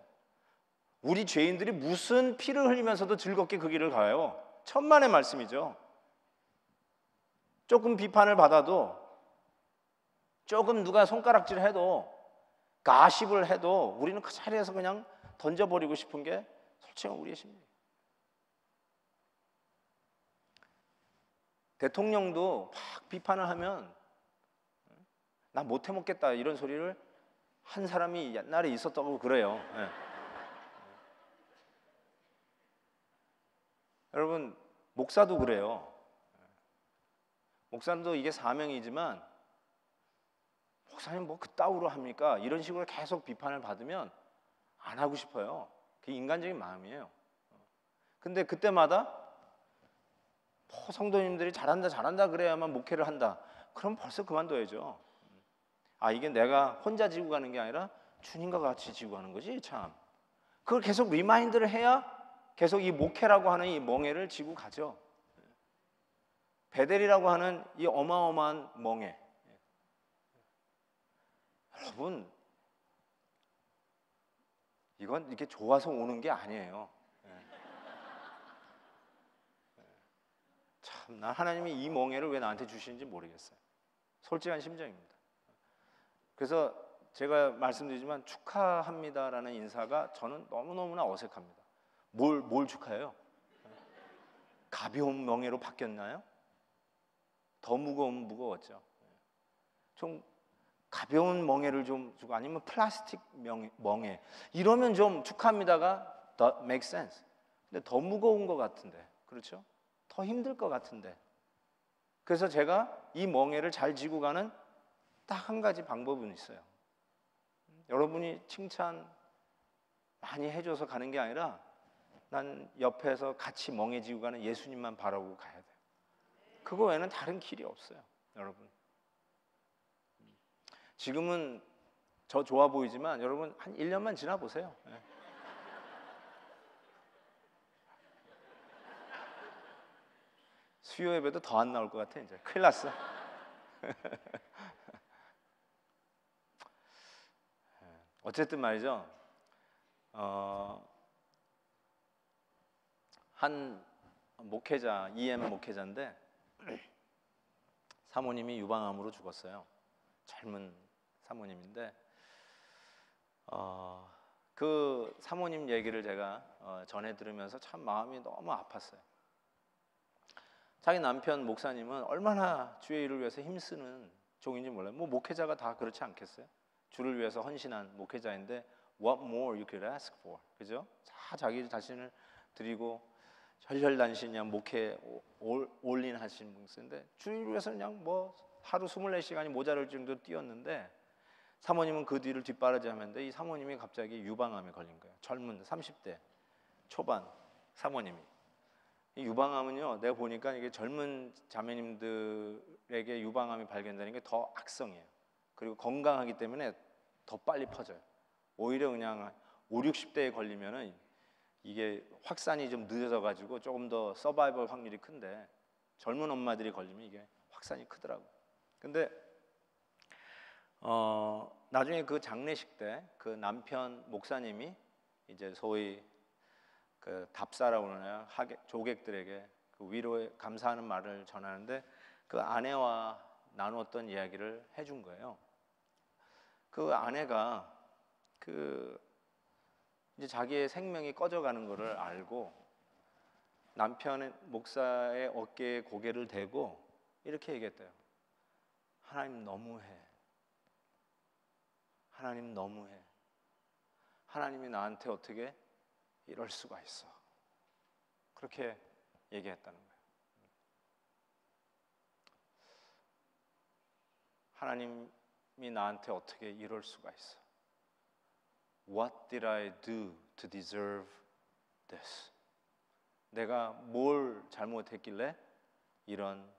우리 죄인들이 무슨 피를 흘리면서도 즐겁게 그 길을 가요? 천만의 말씀이죠. 조금 비판을 받아도, 조금 누가 손가락질 해도, 가십을 해도 우리는 그 자리에서 그냥 던져버리고 싶은 게 솔직한 우리의 심리예요. 대통령도 막 비판을 하면 나 못해 먹겠다 이런 소리를 한 사람이 옛날에 있었다고 그래요. 네. 여러분, 목사도 그래요. 목사도 이게 사명이지만 목사님 뭐 그따위로 합니까? 이런 식으로 계속 비판을 받으면 안 하고 싶어요. 그게 인간적인 마음이에요. 근데 그때마다 성도님들이 잘한다 잘한다 그래야만 목회를 한다. 그럼 벌써 그만둬야죠. 아, 이게 내가 혼자 지고 가는 게 아니라 주님과 같이 지고 가는 거지 참. 그걸 계속 리마인드를 해야 계속 이 목회라고 하는 이 멍에를 지고 가죠. 베델이라고 하는 이 어마어마한 멍에. 여러분, 이건 이렇게 좋아서 오는 게 아니에요. 참, 난 하나님이 이 멍에를 왜 나한테 주시는지 모르겠어요. 솔직한 심정입니다. 그래서 제가 말씀드리지만 축하합니다라는 인사가 저는 너무너무나 어색합니다. 뭘 축하해요? 가벼운 멍에로 바뀌었나요? 더 무거웠죠. 좀 가벼운 멍에를 좀 주고, 아니면 플라스틱 멍에 이러면 좀 축하합니다가 더 make sense. 근데 더 무거운 것 같은데, 그렇죠? 더 힘들 것 같은데. 그래서 제가 이 멍에를 잘 지고 가는 딱 한 가지 방법은 있어요. 여러분이 칭찬 많이 해줘서 가는 게 아니라 난 옆에서 같이 멍에 지고 가는 예수님만 바라고 가야 돼요. 그거 외에는 다른 길이 없어요, 여러분. 지금은 저 좋아 보이지만 여러분 한 1년만 지나 보세요. 수요 예배도 더 안 나올 것 같아. 이제 큰일 났어. 어쨌든 말이죠. 한 목회자, EM 목회자인데 사모님이 유방암으로 죽었어요. 젊은 사모님인데 그 사모님 얘기를 제가 전해 들으면서 참 마음이 너무 아팠어요. 자기 남편 목사님은 얼마나 주의 일을 위해서 힘쓰는 종인지 몰라요. 뭐 목회자가 다 그렇지 않겠어요? 주를 위해서 헌신한 목회자인데 what more you could ask for, 그죠? 다 자기 자신을 드리고 혈혈단신이야 목회 올인하신 분인데 주를 위해서 그냥 뭐 하루 24시간이 모자랄 정도로 뛰었는데 사모님은 그 뒤를 뒷바라지하는데 이 사모님이 갑자기 유방암에 걸린 거예요. 젊은 30대 초반 사모님이. 이 유방암은요, 내가 보니까 이게 젊은 자매님들에게 유방암이 발견되는 게 더 악성이에요. 그리고 건강하기 때문에 더 빨리 퍼져요. 오히려 그냥 5, 60대에 걸리면은 이게 확산이 좀 늦어져 가지고 조금 더 서바이벌 확률이 큰데 젊은 엄마들이 걸리면 이게 확산이 크더라고요. 근데 나중에 그 장례식 때 그 남편 목사님이 이제 소위 그 답사라고 그러나요? 조객들에게 그 위로의 감사하는 말을 전하는데 그 아내와 나누었던 이야기를 해준 거예요. 그 아내가 그 이제 자기의 생명이 꺼져가는 것을 알고 남편의 목사의 어깨에 고개를 대고 이렇게 얘기했대요. 하나님 너무해. 하나님 너무해. 하나님이 나한테 어떻게 이럴 수가 있어. 그렇게 얘기했다는 거예요. 하나님이 나한테 어떻게 이럴 수가 있어? What did I do to deserve this? 내가 뭘 잘못했길래 이런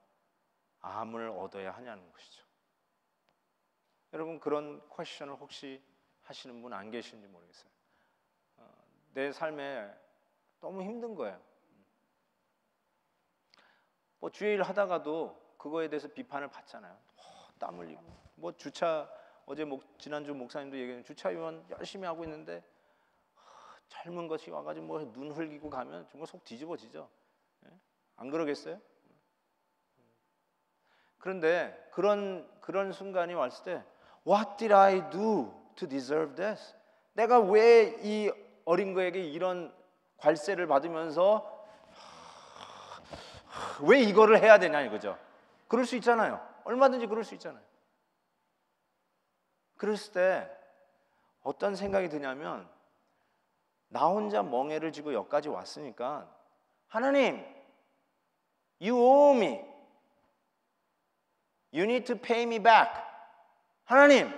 암을 얻어야 하냐는 것이죠. 여러분, 그런 퀘스천을 혹시 하시는 분 안 계신지 모르겠어요. 내 삶에 너무 힘든 거예요. 뭐 주일 하다가도 그거에 대해서 비판을 받잖아요. 땀 흘리고, 뭐 주차, 지난주 목사님도 얘기했는데 주차 위반 열심히 하고 있는데 젊은 것이 와가지고 뭐 눈 흘리고 가면 정말 속 뒤집어지죠. 안 그러겠어요? 그런데 그런 순간이 왔을 때 What did I do to deserve this? 내가 왜 이 어린 거에게 이런 괄세를 받으면서 왜 이거를 해야 되냐 이거죠. 그럴 수 있잖아요. 얼마든지 그럴 수 있잖아요. 그랬을 때 어떤 생각이 드냐면, 나 혼자 멍해를 지고 여기까지 왔으니까 하나님, you owe me. You need to pay me back. 하나님,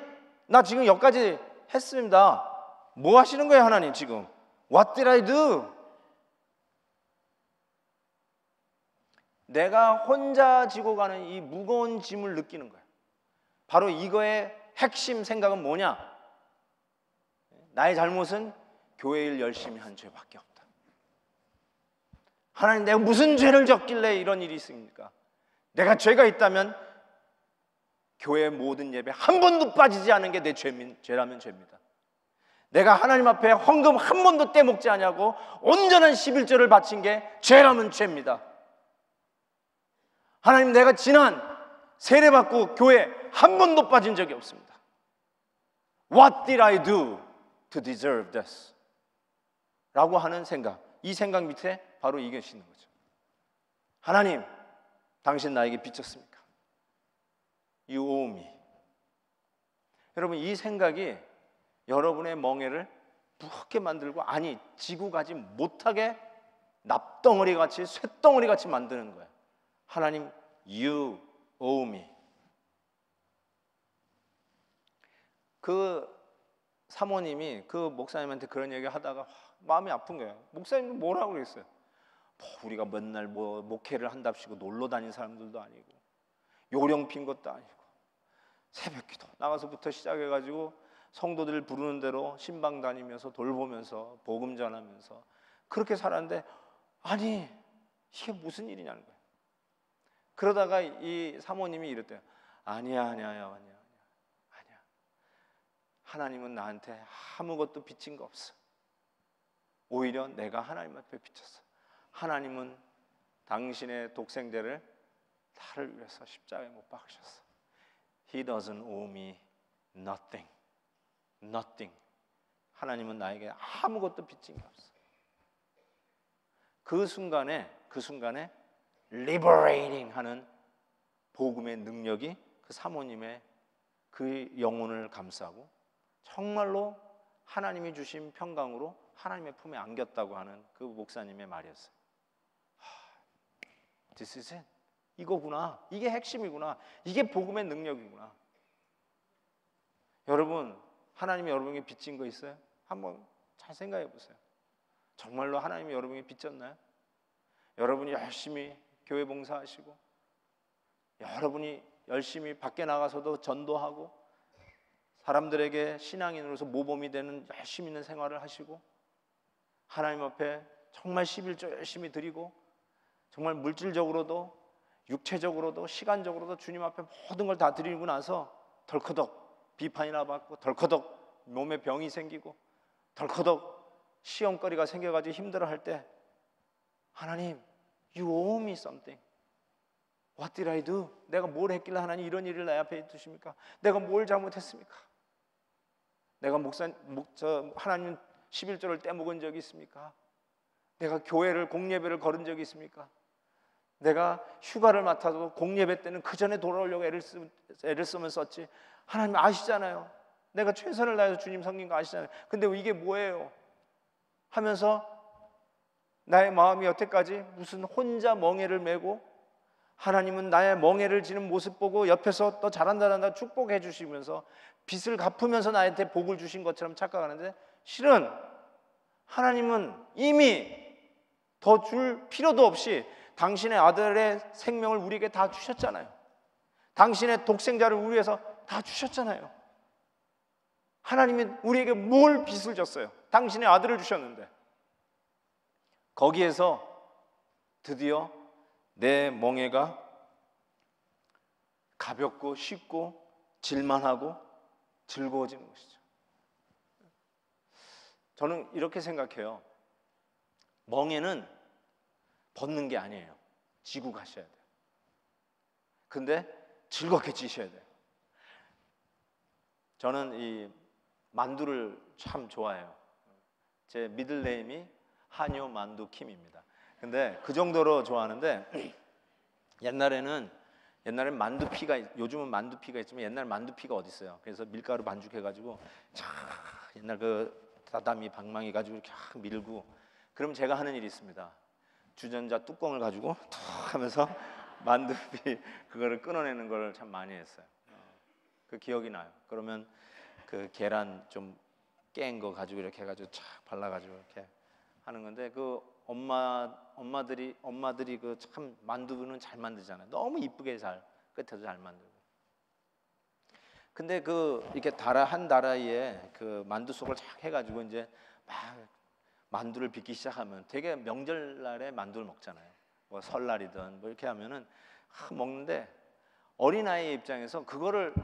나 지금 여기까지 했습니다. 뭐 하시는 거예요, 하나님 지금? What did I do? 내가 혼자 지고 가는 이 무거운 짐을 느끼는 거예요. 바로 이거의 핵심 생각은 뭐냐? 나의 잘못은 교회 일 열심히 한 죄밖에 없다. 하나님, 내가 무슨 죄를 졌길래 이런 일이 있습니까? 내가 죄가 있다면 교회 모든 예배 한 번도 빠지지 않은 게 내 죄라면 죄입니다. 내가 하나님 앞에 헌금 한 번도 떼먹지 않냐고 온전한 11조를 바친 게 죄라면 죄입니다. 하나님, 내가 지난 세례받고 교회 한 번도 빠진 적이 없습니다. What did I do to deserve this? 라고 하는 생각, 이 생각 밑에 바로 이것이 있는 거죠. 하나님, 당신 나에게 빚졌습니까? You owe me. 여러분, 이 생각이 여러분의 멍에를 무겁게 만들고, 아니 지고 가지 못하게 납덩어리 같이 쇳덩어리 같이 만드는 거예요. 하나님, you owe me. 그 사모님이 그 목사님한테 그런 얘기 하다가 마음이 아픈 거예요. 목사님은 뭐라고 그랬어요? 우리가 맨날 뭐 목회를 한답시고 놀러 다닌 사람들도 아니고 요령 핀 것도 아니고 새벽기도 나가서부터 시작해가지고 성도들 부르는 대로 신방 다니면서 돌보면서 복음 전하면서 그렇게 살았는데, 아니 이게 무슨 일이냐는 거예요. 그러다가 이 사모님이 이랬대요. 아니야. 하나님은 나한테 아무것도 빚진 거 없어. 오히려 내가 하나님 앞에 빚졌어. 하나님은 당신의 독생자를 나를 위해서 십자가에 못 박으셨어. He doesn't owe me nothing. 하나님은 나에게 아무것도 빚진 게 없어. 그 순간에 liberating 하는 복음의 능력이 그 사모님의 그 영혼을 감싸고 정말로 하나님이 주신 평강으로 하나님의 품에 안겼다고 하는 그 목사님의 말이었어요. This is it. 이거구나. 이게 핵심이구나. 이게 복음의 능력이구나. 여러분, 하나님이 여러분에게 빚진 거 있어요? 한번 잘 생각해 보세요. 정말로 하나님이 여러분에게 빚졌나요? 여러분이 열심히 교회 봉사하시고, 여러분이 열심히 밖에 나가서도 전도하고, 사람들에게 신앙인으로서 모범이 되는 열심히 있는 생활을 하시고, 하나님 앞에 정말 11조 열심히 드리고, 정말 물질적으로도 육체적으로도 시간적으로도 주님 앞에 모든 걸 다 드리고 나서 덜커덕 비판이나 받고, 덜커덕 몸에 병이 생기고, 덜커덕 시험거리가 생겨가지고 힘들어할 때, 하나님, you owe me something. What did I do? 내가 뭘 했길래 하나님 이런 일을 내 앞에 두십니까? 내가 뭘 잘못했습니까? 내가 하나님 11조를 떼먹은 적이 있습니까? 내가 교회를 공예배를 거른 적이 있습니까? 내가 휴가를 맡아도 공예배 때는 그 전에 돌아오려고 애를 쓰면 썼지. 하나님 아시잖아요. 내가 최선을 다해서 주님 섬긴 거 아시잖아요. 근데 이게 뭐예요? 하면서 나의 마음이 여태까지 무슨 혼자 멍에를 메고 하나님은 나의 멍에를 지는 모습 보고 옆에서 또 잘한다 축복해 주시면서 빚을 갚으면서 나한테 복을 주신 것처럼 착각하는데, 실은 하나님은 이미 더 줄 필요도 없이 당신의 아들의 생명을 우리에게 다 주셨잖아요. 당신의 독생자를 우리 위해서 다 주셨잖아요. 하나님이 우리에게 뭘 빚을 졌어요? 당신의 아들을 주셨는데, 거기에서 드디어 내 멍에가 가볍고 쉽고 질만하고 즐거워지는 것이죠. 저는 이렇게 생각해요. 멍에는 벗는 게 아니에요. 지고 가셔야 돼요. 근데 즐겁게 지셔야 돼요. 저는 이 만두를 참 좋아해요. 제 미들네임이 한요 만두 킴입니다. 근데 그 정도로 좋아하는데, 옛날엔 만두피가, 요즘은 만두피가 있지만 옛날 만두피가 어디 있어요. 그래서 밀가루 반죽해가지고 옛날 그 다다미 방망이 가지고 이렇게 밀고, 그럼 제가 하는 일이 있습니다. 주전자 뚜껑을 가지고 툭 하면서 만두피 그거를 끊어내는 걸 참 많이 했어요. 그 기억이 나요. 그러면 그 계란 좀 깬 거 가지고 이렇게 해가지고 착 발라가지고 이렇게 하는 건데, 그 엄마들이 그 참 만두는 잘 만들잖아요. 너무 이쁘게 잘, 끝에도 잘 만들고. 근데 그 이렇게 한 다라이에 그 만두 속을 착 해가지고 이제 막 만두를 빚기 시작하면, 되게 명절날에 만두를 먹잖아요. 뭐 설날이든 뭐 이렇게 하면은 먹는데, 어린아이의 입장에서 그거를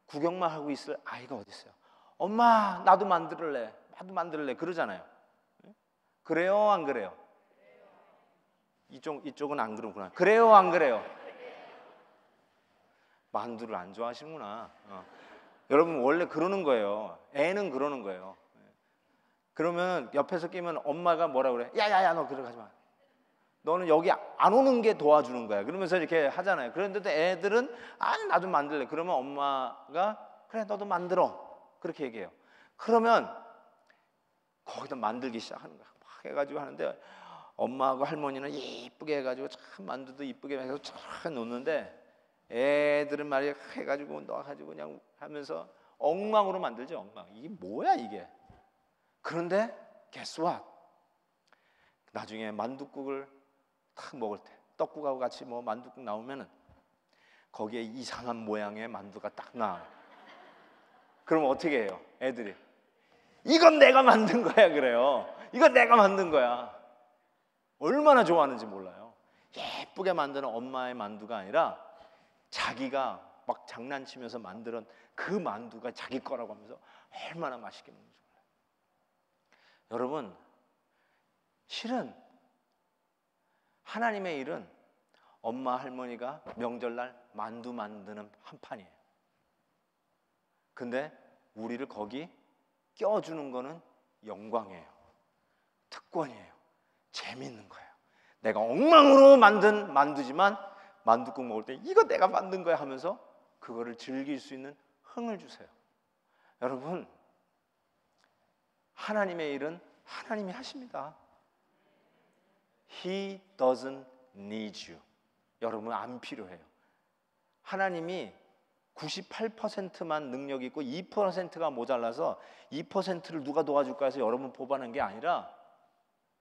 구경만 하고 있을 아이가 어디 있어요? 엄마 나도 만들래 그러잖아요. 그래요 안 그래요? 이쪽은 안 그러구나. 그래요 안 그래요? 만두를 안 좋아하시는구나. 여러분 원래 그러는 거예요. 애는 그러는 거예요. 그러면 옆에서 끼면 엄마가 뭐라 그래? 야야야 너 그러지 마. 너는 여기 안 오는 게 도와주는 거야. 그러면서 이렇게 하잖아요. 그런데 애들은 아니 나도 만들래. 그러면 엄마가 그래 너도 만들어. 그렇게 얘기해요. 그러면 거기다 만들기 시작하는 거야. 막 해가지고 하는데, 엄마하고 할머니는 이쁘게 해가지고 참 만두도 이쁘게 해서 쫙 놓는데, 애들은 말이야 해가지고 넣어가지고 그냥 하면서 엉망으로 만들죠. 엉망. 이게 뭐야 이게. 그런데 guess what? 나중에 만둣국을 탁 먹을 때, 떡국하고 같이 뭐 만둣국 나오면은 거기에 이상한 모양의 만두가 딱 나와요. 그럼 어떻게 해요? 애들이 이건 내가 만든 거야 그래요. 이건 내가 만든 거야. 얼마나 좋아하는지 몰라요. 예쁘게 만드는 엄마의 만두가 아니라 자기가 막 장난치면서 만드는 그 만두가 자기 거라고 하면서 얼마나 맛있게 먹는지 몰라요. 여러분, 실은 하나님의 일은 엄마 할머니가 명절날 만두 만드는 한판이에요. 근데 우리를 거기 껴주는 거는 영광이에요. 특권이에요. 재미있는 거예요. 내가 엉망으로 만든 만두지만 만둣국 먹을 때 이거 내가 만든 거야 하면서 그거를 즐길 수 있는 흥을 주세요. 여러분, 하나님의 일은 하나님이 하십니다. He doesn't need you. 여러분 안 필요해요. 하나님이 98%만 능력이 있고 2%가 모자라서 2%를 누가 도와줄까 해서 여러분 뽑아낸 게 아니라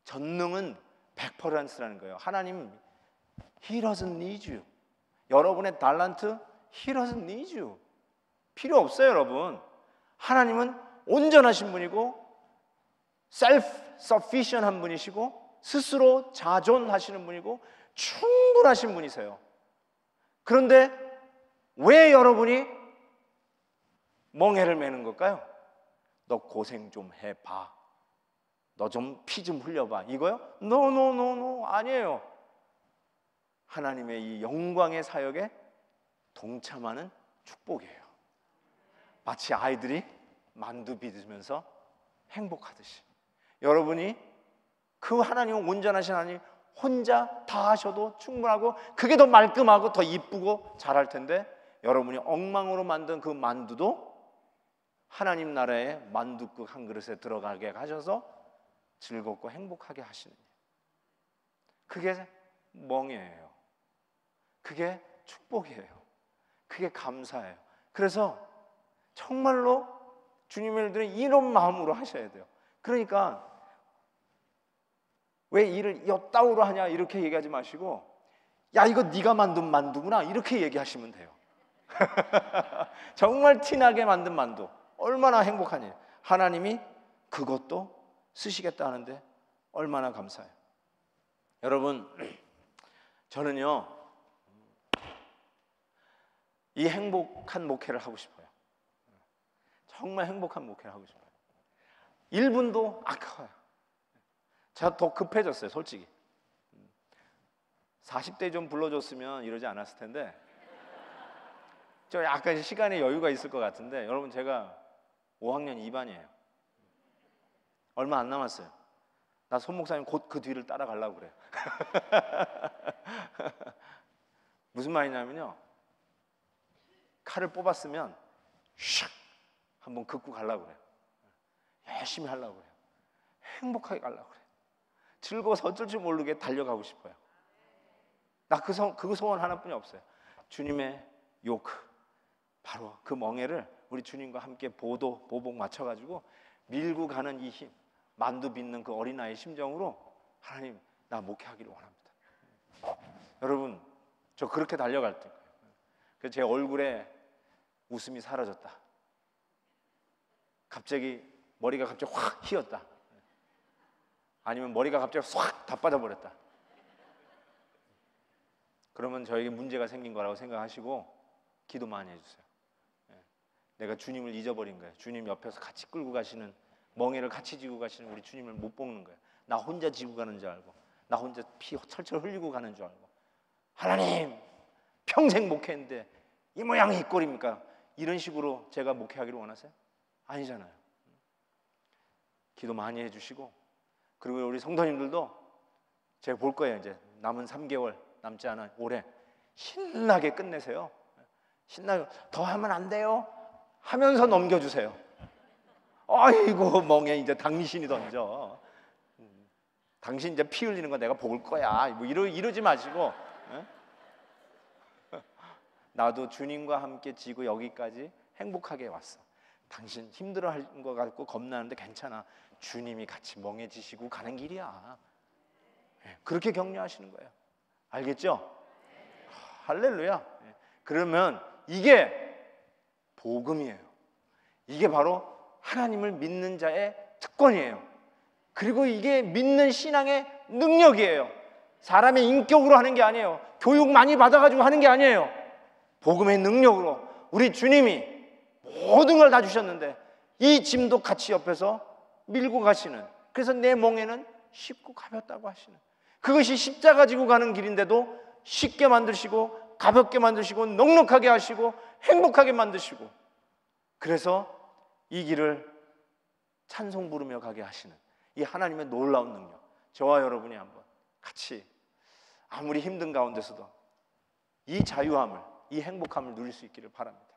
전능은 100%라는 거예요. 하나님 He doesn't need you. 여러분의 달란트 He doesn't need you. 필요 없어요 여러분. 하나님은 온전하신 분이고 self-sufficient한 분이시고 스스로 자존하시는 분이고 충분하신 분이세요. 그런데 왜 여러분이 멍해를 매는 걸까요? 너 고생 좀 해봐. 너 좀 피 좀 흘려봐. 이거요? No, 아니에요. 하나님의 이 영광의 사역에 동참하는 축복이에요. 마치 아이들이 만두 빚으면서 행복하듯이 여러분이 그 하나님은 온전하신 하나님 혼자 다 하셔도 충분하고 그게 더 말끔하고 더 이쁘고 잘할 텐데, 여러분이 엉망으로 만든 그 만두도 하나님 나라의 만둣국 한 그릇에 들어가게 하셔서 즐겁고 행복하게 하시는. 그게 멍에예요. 그게 축복이에요. 그게 감사예요. 그래서 정말로 주님의 일들은 이런 마음으로 하셔야 돼요. 그러니까 왜 일을 엿다우로 하냐 이렇게 얘기하지 마시고, 야 이거 네가 만든 만두구나 이렇게 얘기하시면 돼요. 정말 티나게 만든 만두, 얼마나 행복하니. 하나님이 그것도 쓰시겠다 하는데 얼마나 감사해요. 여러분, 저는요 이 행복한 목회를 하고 싶어요. 정말 행복한 목회를 하고 싶어요. 1분도 아까워요. 제가 더 급해졌어요, 솔직히. 40대 좀 불러줬으면 이러지 않았을 텐데, 저 약간 시간에 여유가 있을 것 같은데, 여러분 제가 5학년 2반이에요. 얼마 안 남았어요. 나 손 목사님 곧 그 뒤를 따라가려고 그래요. 무슨 말이냐면요, 칼을 뽑았으면 샥 한번 긋고 가려고 그래요. 열심히 하려고 그래요. 행복하게 가려고 그래요. 즐거워서 어쩔 줄 모르게 달려가고 싶어요. 나 그 소원 하나뿐이 없어요. 주님의 요크, 바로 그 멍에를 우리 주님과 함께 보복 맞춰가지고 밀고 가는 이 힘, 만두 빚는 그 어린아이의 심정으로 하나님 나 목회하기를 원합니다. 여러분, 저 그렇게 달려갈 때 그래서 제 얼굴에 웃음이 사라졌다. 갑자기 머리가 갑자기 확 휘었다. 아니면 머리가 갑자기 싹 다 빠져버렸다. 그러면 저에게 문제가 생긴 거라고 생각하시고 기도 많이 해주세요. 내가 주님을 잊어버린 거예요. 주님 옆에서 같이 끌고 가시는, 멍에를 같이 지고 가시는 우리 주님을 못 보는 거예요. 나 혼자 지고 가는 줄 알고, 나 혼자 피 철철 흘리고 가는 줄 알고, 하나님 평생 목회했는데 이 모양이 이 꼴입니까? 이런 식으로 제가 목회하기를 원하세요? 아니잖아요. 기도 많이 해주시고, 그리고 우리 성도님들도 제가 볼 거예요. 이제 남은 3개월 남지 않은 올해 신나게 끝내세요. 신나게 더 하면 안 돼요 하면서 넘겨주세요. 아이고 멍에 이제 당신이 던져. 당신 이제 피 흘리는 거 내가 볼 거야. 뭐 이러지 마시고, 나도 주님과 함께 지고 여기까지 행복하게 왔어. 당신 힘들어할 것 같고 겁나는데 괜찮아. 주님이 같이 멍해지시고 가는 길이야. 그렇게 격려하시는 거예요. 알겠죠? 할렐루야. 그러면 이게 복음이에요. 이게 바로 하나님을 믿는 자의 특권이에요. 그리고 이게 믿는 신앙의 능력이에요. 사람의 인격으로 하는 게 아니에요. 교육 많이 받아가지고 하는 게 아니에요. 복음의 능력으로 우리 주님이 모든 걸 다 주셨는데 이 짐도 같이 옆에서 밀고 가시는, 그래서 내 멍에는 쉽고 가볍다고 하시는, 그것이 십자가 지고 가는 길인데도 쉽게 만드시고 가볍게 만드시고 넉넉하게 하시고 행복하게 만드시고, 그래서 이 길을 찬송 부르며 가게 하시는 이 하나님의 놀라운 능력, 저와 여러분이 한번 같이 아무리 힘든 가운데서도 이 자유함을, 이 행복함을 누릴 수 있기를 바랍니다.